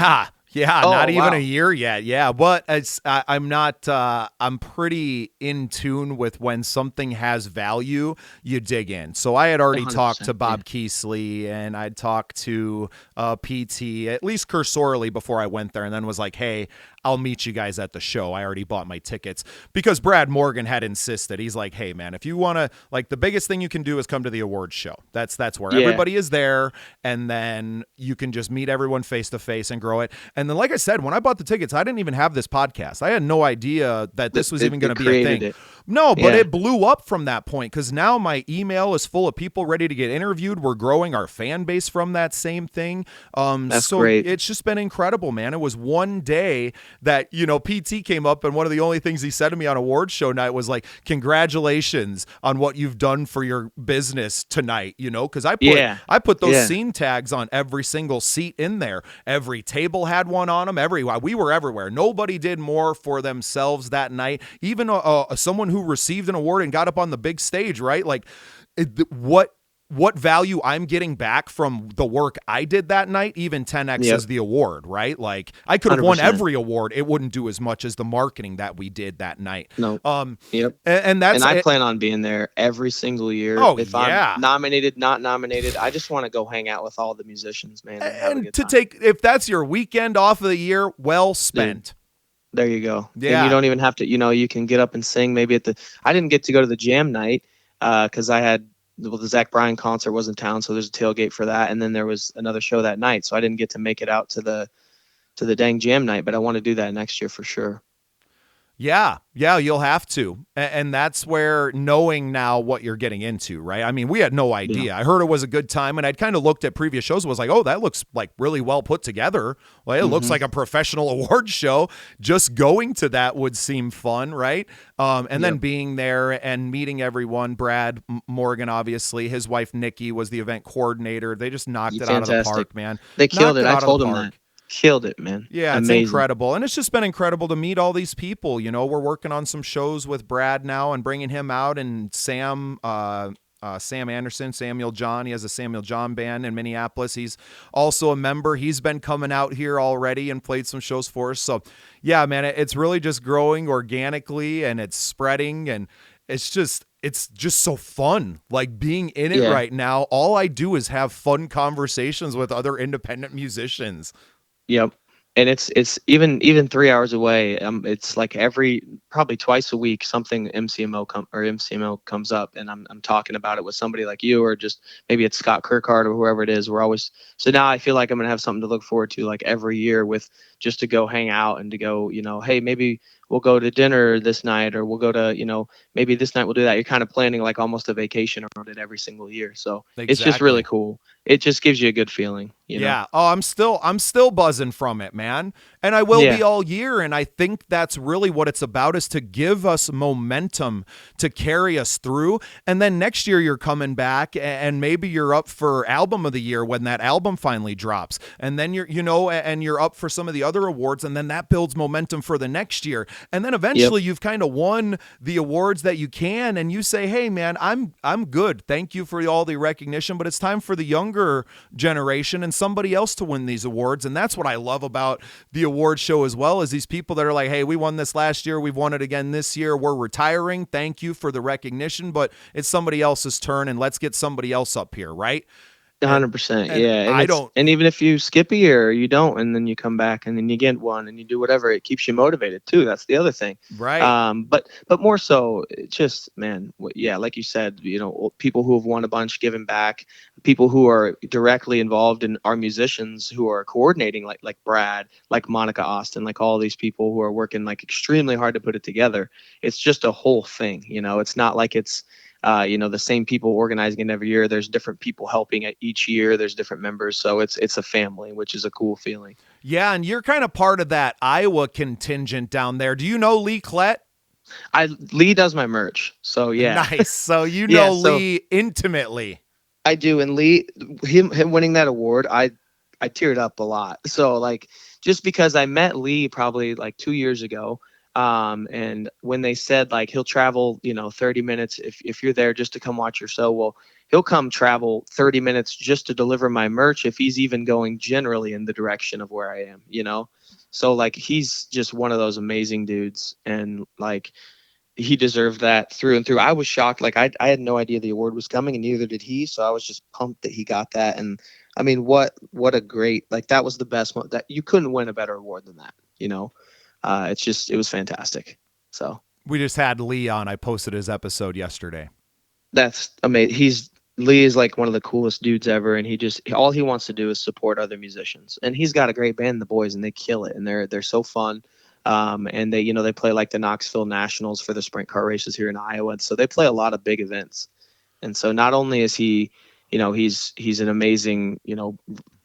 Yeah, not even a year yet. Yeah, but I'm pretty in tune with when something has value, you dig in. So I had already talked to Bob Keesley, and I'd talked to PT, at least cursorily before I went there, and then was like, hey, I'll meet you guys at the show. I already bought my tickets because Brad Morgan had insisted. He's like, hey, man, if you want to, like, the biggest thing you can do is come to the awards show. That's where everybody is there, and then you can just meet everyone face to face and grow it. And then, like I said, when I bought the tickets, I didn't even have this podcast. I had no idea that this was even going to be a thing. No, but Yeah, it blew up from that point because now my email is full of people ready to get interviewed. We're growing our fan base from that same thing. that's So great. it's just been incredible, man. It was one day that, PT came up, and one of the only things he said to me on awards show night was like, congratulations on what you've done for your business tonight, because Yeah, I put those yeah, scene tags on every single seat in there. Every table had one on them. We were everywhere. Nobody did more for themselves that night. Even someone who received an award and got up on the big stage, right? Like, what value I'm getting back from the work I did that night, even 10x yep, is the award, right? Like, I could have won 100%. every award. It wouldn't do as much as the marketing that we did that night. No, Um, yep. and And that's I it. plan on being there every single year. Oh, If I'm yeah. nominated, not nominated, I just want to go hang out with all the musicians, man, and have a And good to time. take, if that's your weekend off of the year, well Dude, spent. there you go. And you Yeah. don't even have to, you can get up and sing maybe I didn't get to go to the jam night because I had, well, the Zach Bryan concert was in town, so there's a tailgate for that. And then there was another show that night. So I didn't get to make it out to the dang jam night, but I want to do that next year for sure. Yeah, you'll have to. And that's where knowing now what you're getting into, right? I mean, we had no Yeah. idea. I heard it was a good time, and I'd kind of looked at previous shows and was like, oh, that looks like really well put together. Well, it looks Hmm. like a professional award show. Just going to that would seem fun, right? And then Yep. being there and meeting everyone. Brad Morgan, obviously, his wife Nikki was the event coordinator. They just knocked it out of the Fantastic. park, man. They killed Knocked it. it I out of the told them that. park. Killed it, man. Yeah, it's Amazing. incredible. And it's just been incredible to meet all these people. We're working on some shows with Brad now and bringing him out, and Sam Anderson, Samuel John. He has a Samuel John band in Minneapolis. He's also a member. He's been coming out here already and played some shows for us. So, yeah, man, it's really just growing organically, and it's spreading, and it's just so fun, like being in it Yeah. right now. All I do is have fun conversations with other independent musicians. Yep. And it's even 3 hours away. It's like every probably twice a week something MCMO comes up, and I'm talking about it with somebody like you, or just maybe it's Scott Kirkard or whoever it is. We're always, so now I feel like I'm gonna have something to look forward to like every year, with just to go hang out and to go, hey, maybe we'll go to dinner this night, or we'll go to, maybe this night we'll do that. You're kind of planning like almost a vacation around it every single year. So it's just really Exactly. cool. It just gives you a good feeling. Yeah. Oh, I'm still buzzing from it, man. And I will be Yeah. all year. And I think that's really what it's about, is to give us momentum to carry us through. And then next year you're coming back, and maybe you're up for album of the year when that album finally drops. And then and you're up for some of the other awards. And then that builds momentum for the next year. And then Yep. eventually you've kind of won the awards that you can. And you say, hey, man, I'm good. Thank you for all the recognition, but it's time for the younger generation and somebody else to win these awards. And that's what I love about the award show as well, is these people that are like, hey, we won this last year, we've won it again this year, we're retiring, thank you for the recognition, but it's somebody else's turn, and let's get somebody else up here, right? And 100%. and Yeah. And I don't even if you skip a year or you don't, and then you come back and then you get one and you do whatever, it keeps you motivated too. That's the other thing. right. But more so, it just, man, yeah, like you said, people who have won a bunch, giving back, people who are directly involved in our musicians who are coordinating, like Brad, like Monica Austin, like all these people who are working like extremely hard to put it together. It's just a whole thing. It's not like it's the same people organizing it every year. There's different people helping it each year. There's different members, so it's a family, which is a cool feeling. Yeah, and you're kind of part of that Iowa contingent down there. Do you know Lee Klett? Lee does my merch, so yeah. Nice. So you Yeah, know so Lee intimately. I do. And Lee, him winning that award, I teared up a lot. So like, just because I met Lee probably like 2 years ago, and when they said like he'll travel, 30 minutes if you're there just to come watch your show, well, he'll come travel 30 minutes just to deliver my merch if he's even going generally in the direction of where I am. So like, he's just one of those amazing dudes, and like, he deserved that through and through. I was shocked. Like, I had no idea the award was coming, and neither did he. So I was just pumped that he got that. And I mean, what a great, like, that was the best one. That you couldn't win a better award than that. It was fantastic. So We just had Lee on. I posted his episode yesterday. that's amazing. Lee is like one of the coolest dudes ever, and all he wants to do is support other musicians. And he's got a great band, the boys, and they kill it. And they're so fun. And they play like the Knoxville Nationals for the sprint car races here in Iowa. And so they play a lot of big events. And so not only is he, he's an amazing,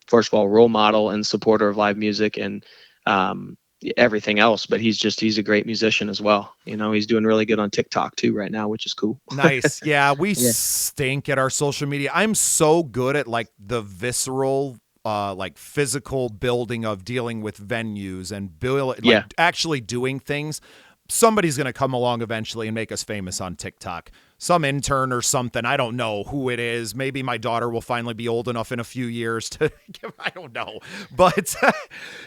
first of all, role model and supporter of live music and um, everything else, but he's a great musician as well. He's doing really good on TikTok too right now, which is cool. Nice. Yeah, we Yeah. stink at our social media. I'm so good at like the visceral like physical building of dealing with venues and like Yeah. actually doing things. Somebody's going to come along eventually and make us famous on TikTok. Some intern or something. I don't know who it is. Maybe my daughter will finally be old enough in a few years to give, I don't know. But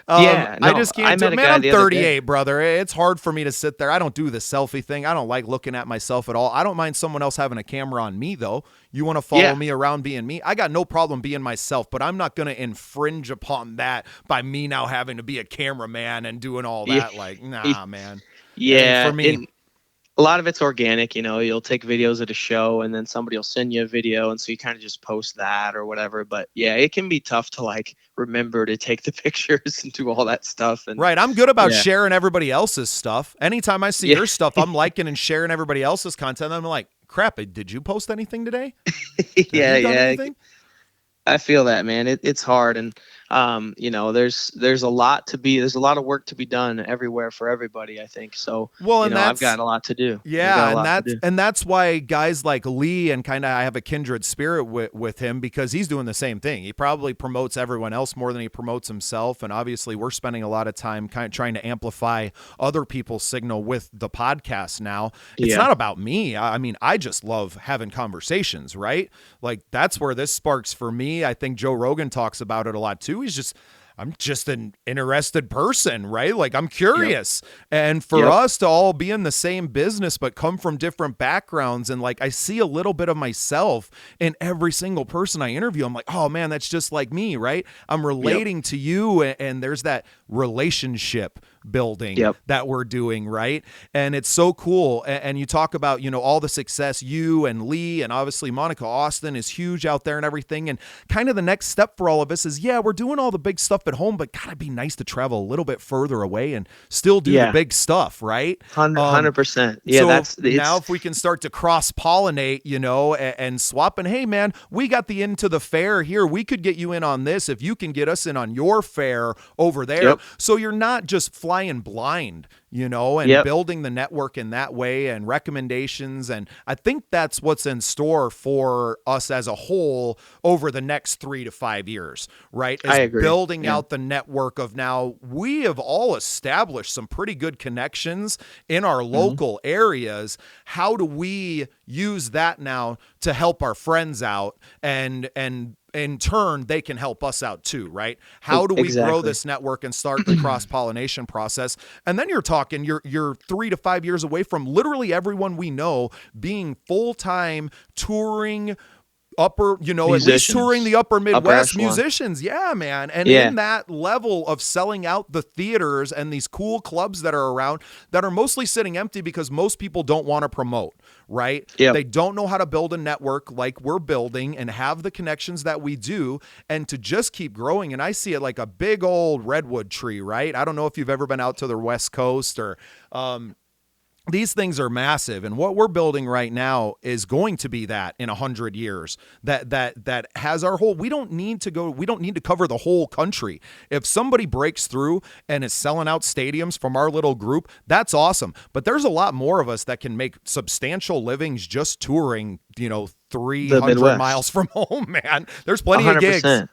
Yeah. I No, just I can't do met it. a Man, guy I'm the other day. 38, brother. It's hard for me to sit there. I don't do the selfie thing. I don't like looking at myself at all. I don't mind someone else having a camera on me, though. You want to follow Yeah. me around being me? I got no problem being myself, but I'm not going to infringe upon that by me now having to be a cameraman and doing all Yeah. that. Like, nah, man. It ain't for Yeah. me. And a lot of it's organic. You'll take videos at a show and then somebody will send you a video. And so you kind of just post that or whatever. But yeah, it can be tough to like remember to take the pictures and do all that stuff. And Right. I'm good about yeah. sharing everybody else's stuff. Anytime I see Yeah. your stuff, I'm liking and sharing everybody else's content. I'm like, crap, did you post anything today? Have Yeah. you done Yeah. anything? I feel that, man. It's hard, and there's a lot of work to be done everywhere for everybody. I think so. Well, and I've that's got a lot to do. I've yeah, got a lot to do. and that's why guys like Lee and kind of I have a kindred spirit with him because he's doing the same thing. He probably promotes everyone else more than he promotes himself, and obviously we're spending a lot of time kind of trying to amplify other people's signal with the podcast now. It's Yeah. not about me. I mean, I just love having conversations, right? Like that's where this sparks for me. I think Joe Rogan talks about it a lot too. I'm just an interested person, right? Like I'm Yep. curious. And for Yep. us to all be in the same business but come from different backgrounds and like I see a little bit of myself in every single person I interview. I'm like, "Oh man, that's just like me," right? I'm Yep. relating to you and there's that relationship building Yep. that we're doing, right? And it's so cool. And you talk about, all the success you and Lee and obviously Monica Austin is huge out there and everything. And kind of the next step for all of us is, yeah, we're doing all the big stuff at home, but gotta be nice to travel a little bit further away and still do the Yeah. big stuff, right? 100%. Yeah. So That's now it's. if we can start to cross pollinate, and swap and hey man, we got the into the fair here. We could get you in on this if you can get us in on your fair over there. Yep. So you're not just flying blind, and Yep. building the network in that way and recommendations. And I think that's what's in store for us as a whole over the next 3 to 5 years, right? I Is agree. building Yeah. out the network of now we have all established some pretty good connections in our Hmm. local areas. How do we use that now to help our friends out and in turn they can help us out too, right? How do we grow Exactly. this network and start the cross-pollination process? And then you're 3 to 5 years away from literally everyone we know being full-time touring at least touring Musicians. the upper Upper Midwest echelon. musicians. Yeah, man. And Yeah. in that level of selling out the theaters and these cool clubs that are around that are mostly sitting empty because most people don't want to promote, right? Yep. They don't know how to build a network like we're building and have the connections that we do and to just keep growing. And I see it like a big old redwood tree, right? I don't know if you've ever been out to the West Coast or, these things are massive, and what we're building right now is going to be that in 100 years that has our whole. We don't need to cover the whole country. If somebody breaks through and is selling out stadiums from our little group, that's awesome. But there's a lot more of us that can make substantial livings just touring, The 300 Midwest. miles from home, man. There's A plenty of hundred gigs. percent.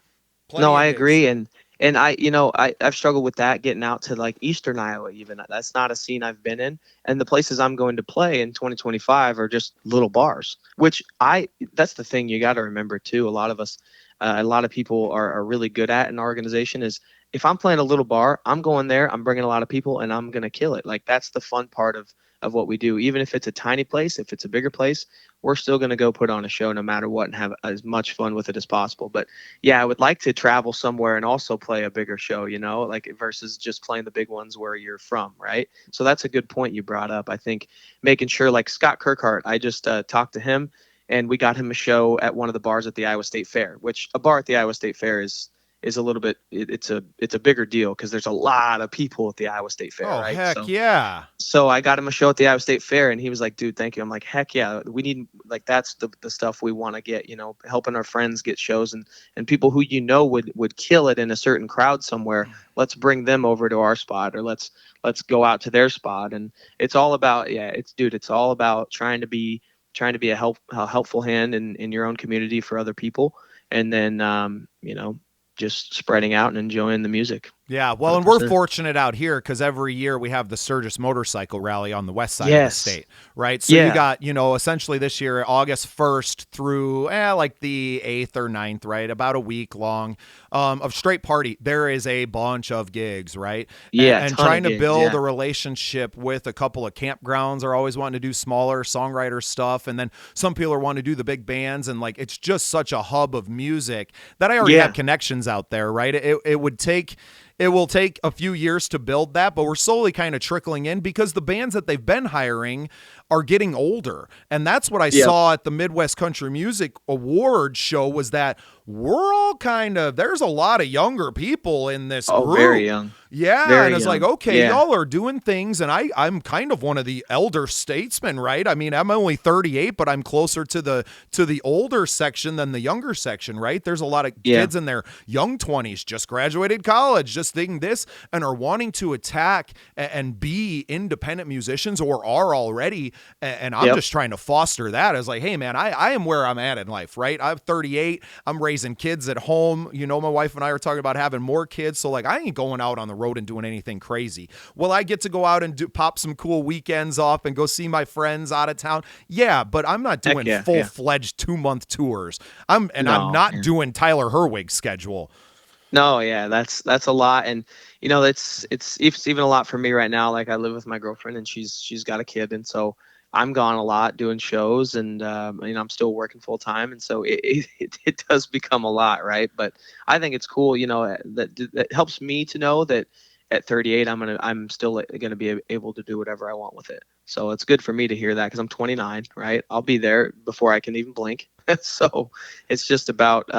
Plenty No, of I gigs. agree, and I've struggled with that getting out to like Eastern Iowa. Even that's not a scene I've been in, and the places I'm going to play in 2025 are just little bars. Which that's the thing you got to remember too. A lot of people are really good at in our organization is if I'm playing a little bar, I'm going there, I'm bringing a lot of people, and I'm gonna kill it. Like that's the fun part of what we do. Even if it's a tiny place, if it's a bigger place, we're still gonna go put on a show no matter what and have as much fun with it as possible. But yeah, I would like to travel somewhere and also play a bigger show, like versus just playing the big ones where you're from, right? So that's a good point you brought up. I think making sure, like Scott Kirkhart, I just talked to him and we got him a show at one of the bars at the Iowa State Fair, which a bar at the Iowa State Fair is is a little bit, it's a bigger deal because there's a lot of people at the Iowa State Fair, Oh, right? heck yeah. So I got him a show at the Iowa State Fair, and he was like, dude, thank you. I'm like, heck yeah, we need, like, that's the stuff we want to get, helping our friends get shows, and people who would kill it in a certain crowd somewhere. Let's bring them over to our spot, or let's go out to their spot. And it's all about, it's all about trying to be a helpful hand in your own community for other people, and then just spreading out and enjoying the music. Yeah, well, and we're fortunate out here because every year we have the Sturgis Motorcycle Rally on the west side of the state, right? So you got, essentially this year, August 1st through like the 8th or 9th, right? About a week long of straight party. There is a bunch of gigs, right? Yeah, and trying to build a relationship with a couple of campgrounds are always wanting to do smaller songwriter stuff. And then some people are wanting to do the big bands. And like, it's just such a hub of music that I already have connections out there, right? It will take a few years to build that, but we're slowly kind of trickling in because the bands that they've been hiring are getting older. And that's what I saw at the Midwest Country Music Awards show, was that we're all there's a lot of younger people in this group. Oh, very young. Yeah, very and it's young. like, okay, y'all are doing things, and I'm kind of one of the elder statesmen, right? I mean, I'm only 38, but I'm closer to the older section than the younger section, right? There's a lot of kids in their young 20s, just graduated college, just thinking this, and are wanting to attack and be independent musicians, or are already, and I'm just trying to foster that as like, hey, man, I am where I'm at in life, right? I'm 38, I'm raising kids at home, my wife and I are talking about having more kids, so like, I ain't going out on the road and doing anything crazy. Will I get to go out and pop some cool weekends off and go see my friends out of town? Yeah, but I'm not doing full-fledged 2-month tours. I'm not doing Tyler Herwig's schedule. No, that's a lot, and it's even a lot for me right now. Like, I live with my girlfriend, and she's got a kid, and so I'm gone a lot doing shows, and I'm still working full time, and so it does become a lot, right? But I think it's cool, that helps me to know that at 38 I'm still gonna be able to do whatever I want with it. So it's good for me to hear that, because I'm 29, right? I'll be there before I can even blink. So it's just about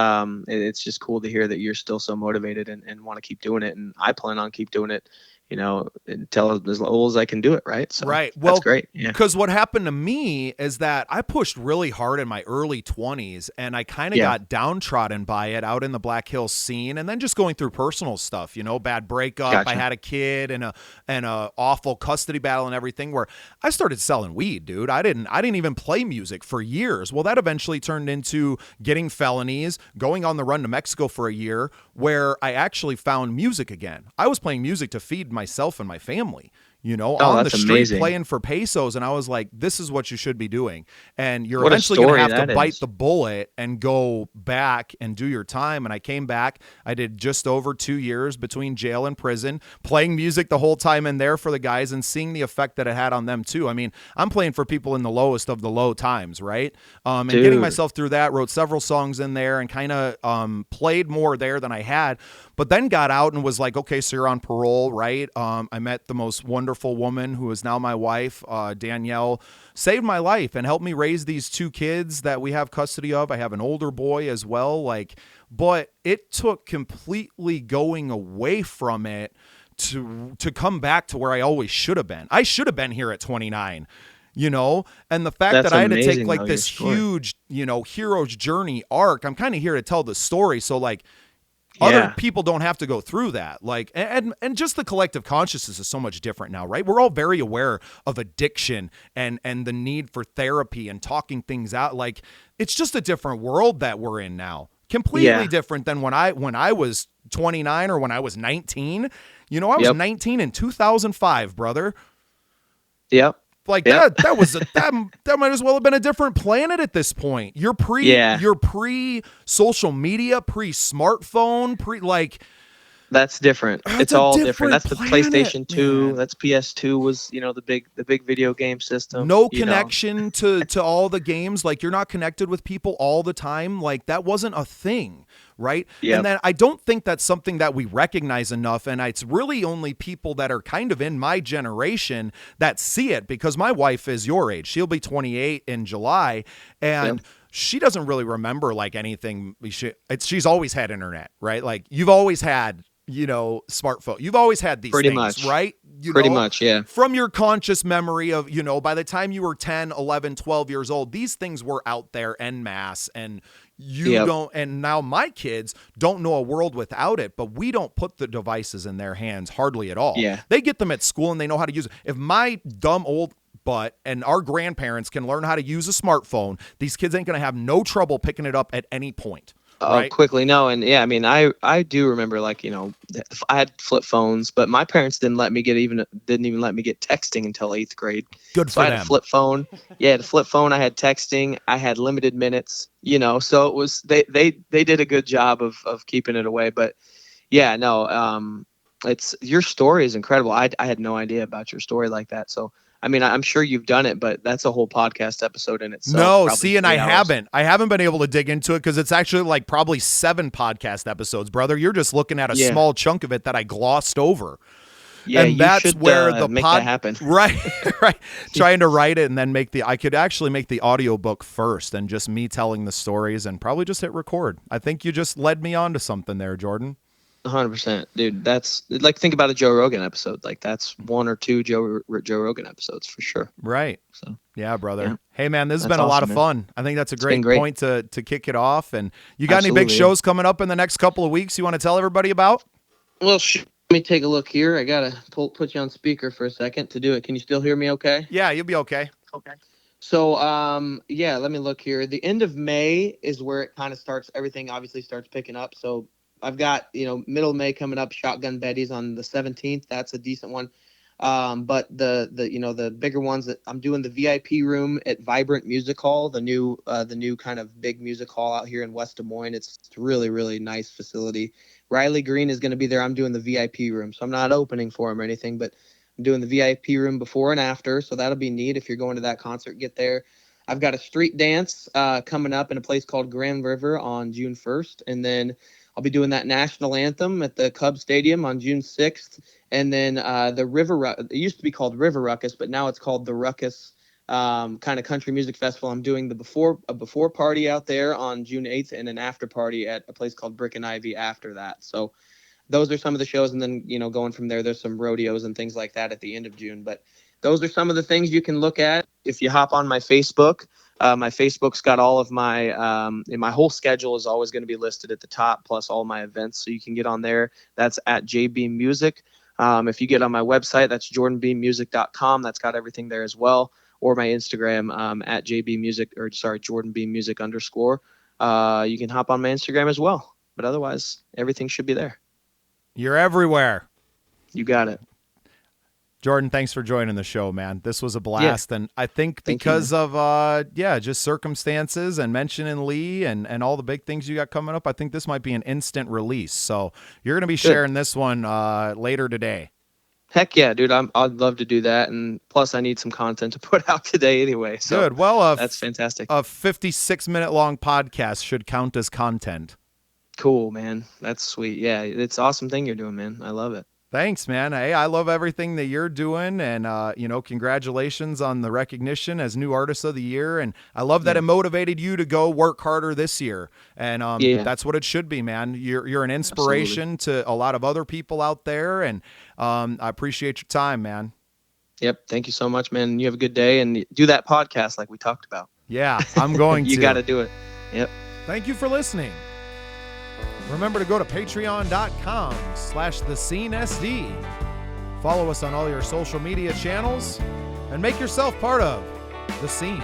it's just cool to hear that you're still so motivated and want to keep doing it, and I plan on keep doing it, until as old as I can do it, right? So right. Well, that's great. Yeah. Because what happened to me is that I pushed really hard in my early 20s, and I kind of got downtrodden by it out in the Black Hills scene, and then just going through personal stuff, bad breakup. Gotcha. I had a kid and a awful custody battle and everything, where I started selling weed, dude. I didn't even play music for years. Well, that eventually turned into getting felonies, going on the run to Mexico for a year, where I actually found music again. I was playing music to feed myself and my family, on the street, amazing. Playing for pesos. And I was like, this is what you should be doing. And you're eventually going to have to bite the bullet and go back and do your time. And I came back. I did just over 2 years between jail and prison, playing music the whole time in there for the guys and seeing the effect that it had on them too. I mean, I'm playing for people in the lowest of the low times, right? And getting myself through that, wrote several songs in there and kind of played more there than I had, but then got out and was like, okay, so you're on parole, right? I met the most wonderful woman who is now my wife, Danielle, saved my life and helped me raise these 2 kids that we have custody of. I have an older boy as well, but it took completely going away from it to come back to where I always should have been. I should have been here at 29. And the fact that I had to take this huge, hero's journey arc, I'm kind of here to tell the story. So other people don't have to go through that. And just the collective consciousness is so much different now, right? We're all very aware of addiction and the need for therapy and talking things out. It's just a different world that we're in now. Completely different than when I was 29 or when I was 19. I was 19 in 2005, brother. Yep. That might as well have been a different planet at this point. You're pre social media, pre smartphone, that's different. It's all different. That's the PlayStation 2. Man. That's PS2 was, the big video game system. No connection to all the games. You're not connected with people all the time. That wasn't a thing, right? Yep. And then I don't think that's something that we recognize enough. And it's really only people that are kind of in my generation that see it, because my wife is your age. She'll be 28 in July. And she doesn't really remember like anything. She's always had internet, right? Like you've always had, smartphone. You've always had these Pretty things, much. right? Pretty much, yeah. From your conscious memory of, by the time you were 10, 11, 12 years old, these things were out there en masse, and don't, and now my kids don't know a world without it, but we don't put the devices in their hands hardly at all. Yeah. They get them at school and they know how to use it. If my dumb old butt and our grandparents can learn how to use a smartphone, these kids ain't going to have no trouble picking it up at any point. Right? Quickly. No. And yeah, I mean, I do remember, like, I had flip phones, but my parents didn't even let me get texting until 8th grade. Good for them. I had a flip phone. Yeah, the flip phone. I had texting. I had limited minutes, so it was, they did a good job of keeping it away. But yeah, no, it's, your story is incredible. I had no idea about your story like that. So, I mean, I'm sure you've done it, but that's a whole podcast episode in itself. No, see, and I haven't been able to dig into it because it's actually like probably 7 podcast episodes, brother. You're just looking at a small chunk of it that I glossed over. Yeah, and that's where the make that happen. Right. Trying to write it and then I could actually make the audiobook first and just me telling the stories and probably just hit record. I think you just led me on to something there, Jordan. 100%, dude. That's like, think about a Joe Rogan episode. Like, that's 1 or 2 Joe Rogan episodes for sure. Right. So yeah, brother. Yeah. Hey man, this has been a lot of fun. I think that's a great point to kick it off. And you got any big shows coming up in the next couple of weeks you want to tell everybody about? Well, let me take a look here. I gotta put you on speaker for a second to do it. Can you still hear me okay? Yeah, you'll be okay. Okay. So, yeah, let me look here. The end of May is where it kind of starts. Everything obviously starts picking up. So I've got, middle of May coming up, Shotgun Betty's on the 17th. That's a decent one. But the bigger ones that I'm doing, the VIP room at Vibrant Music Hall, the new kind of big music hall out here in West Des Moines. It's really, really nice facility. Riley Green is going to be there. I'm doing the VIP room. So I'm not opening for him or anything, but I'm doing the VIP room before and after. So that'll be neat. If you're going to that concert, get there. I've got a street dance coming up in a place called Grand River on June 1st. And then I'll be doing that national anthem at the Cub Stadium on June 6th. And then it used to be called River Ruckus, but now it's called the Ruckus kind of country music festival. I'm doing a before party out there on June 8th and an after party at a place called Brick and Ivy after that. So those are some of the shows. And then, going from there's some rodeos and things like that at the end of June. But those are some of the things you can look at. If you hop on my Facebook, my Facebook's got all of my whole schedule is always going to be listed at the top, plus all my events. So you can get on there. That's at JB Music. If you get on my website, that's jordanbeammusic.com. That's got everything there as well. Or my Instagram at JB Music, Jordan Beem Music _. You can hop on my Instagram as well. But otherwise, everything should be there. You're everywhere. You got it. Jordan, thanks for joining the show, man. This was a blast. Yeah. And I think because of just circumstances and mentioning Lee and all the big things you got coming up, I think this might be an instant release. So you're going to be sharing this one later today. Heck yeah, dude. I'd love to do that. And plus, I need some content to put out today anyway. So good. Well, that's fantastic. A 56-minute long podcast should count as content. Cool, man. That's sweet. Yeah, it's an awesome thing you're doing, man. I love it. Thanks, man. Hey, I love everything that you're doing, and congratulations on the recognition as New Artist of the Year. And I love that it motivated you to go work harder this year, and that's what it should be, man. You're an inspiration to a lot of other people out there, and I appreciate your time, man. Yep, thank you so much, man. You have a good day, and do that podcast like we talked about. Yeah, I'm going to. You got to do it. Yep. Thank you for listening. Remember to go to patreon.com/thescenesd. Follow us on all your social media channels and make yourself part of The Scene.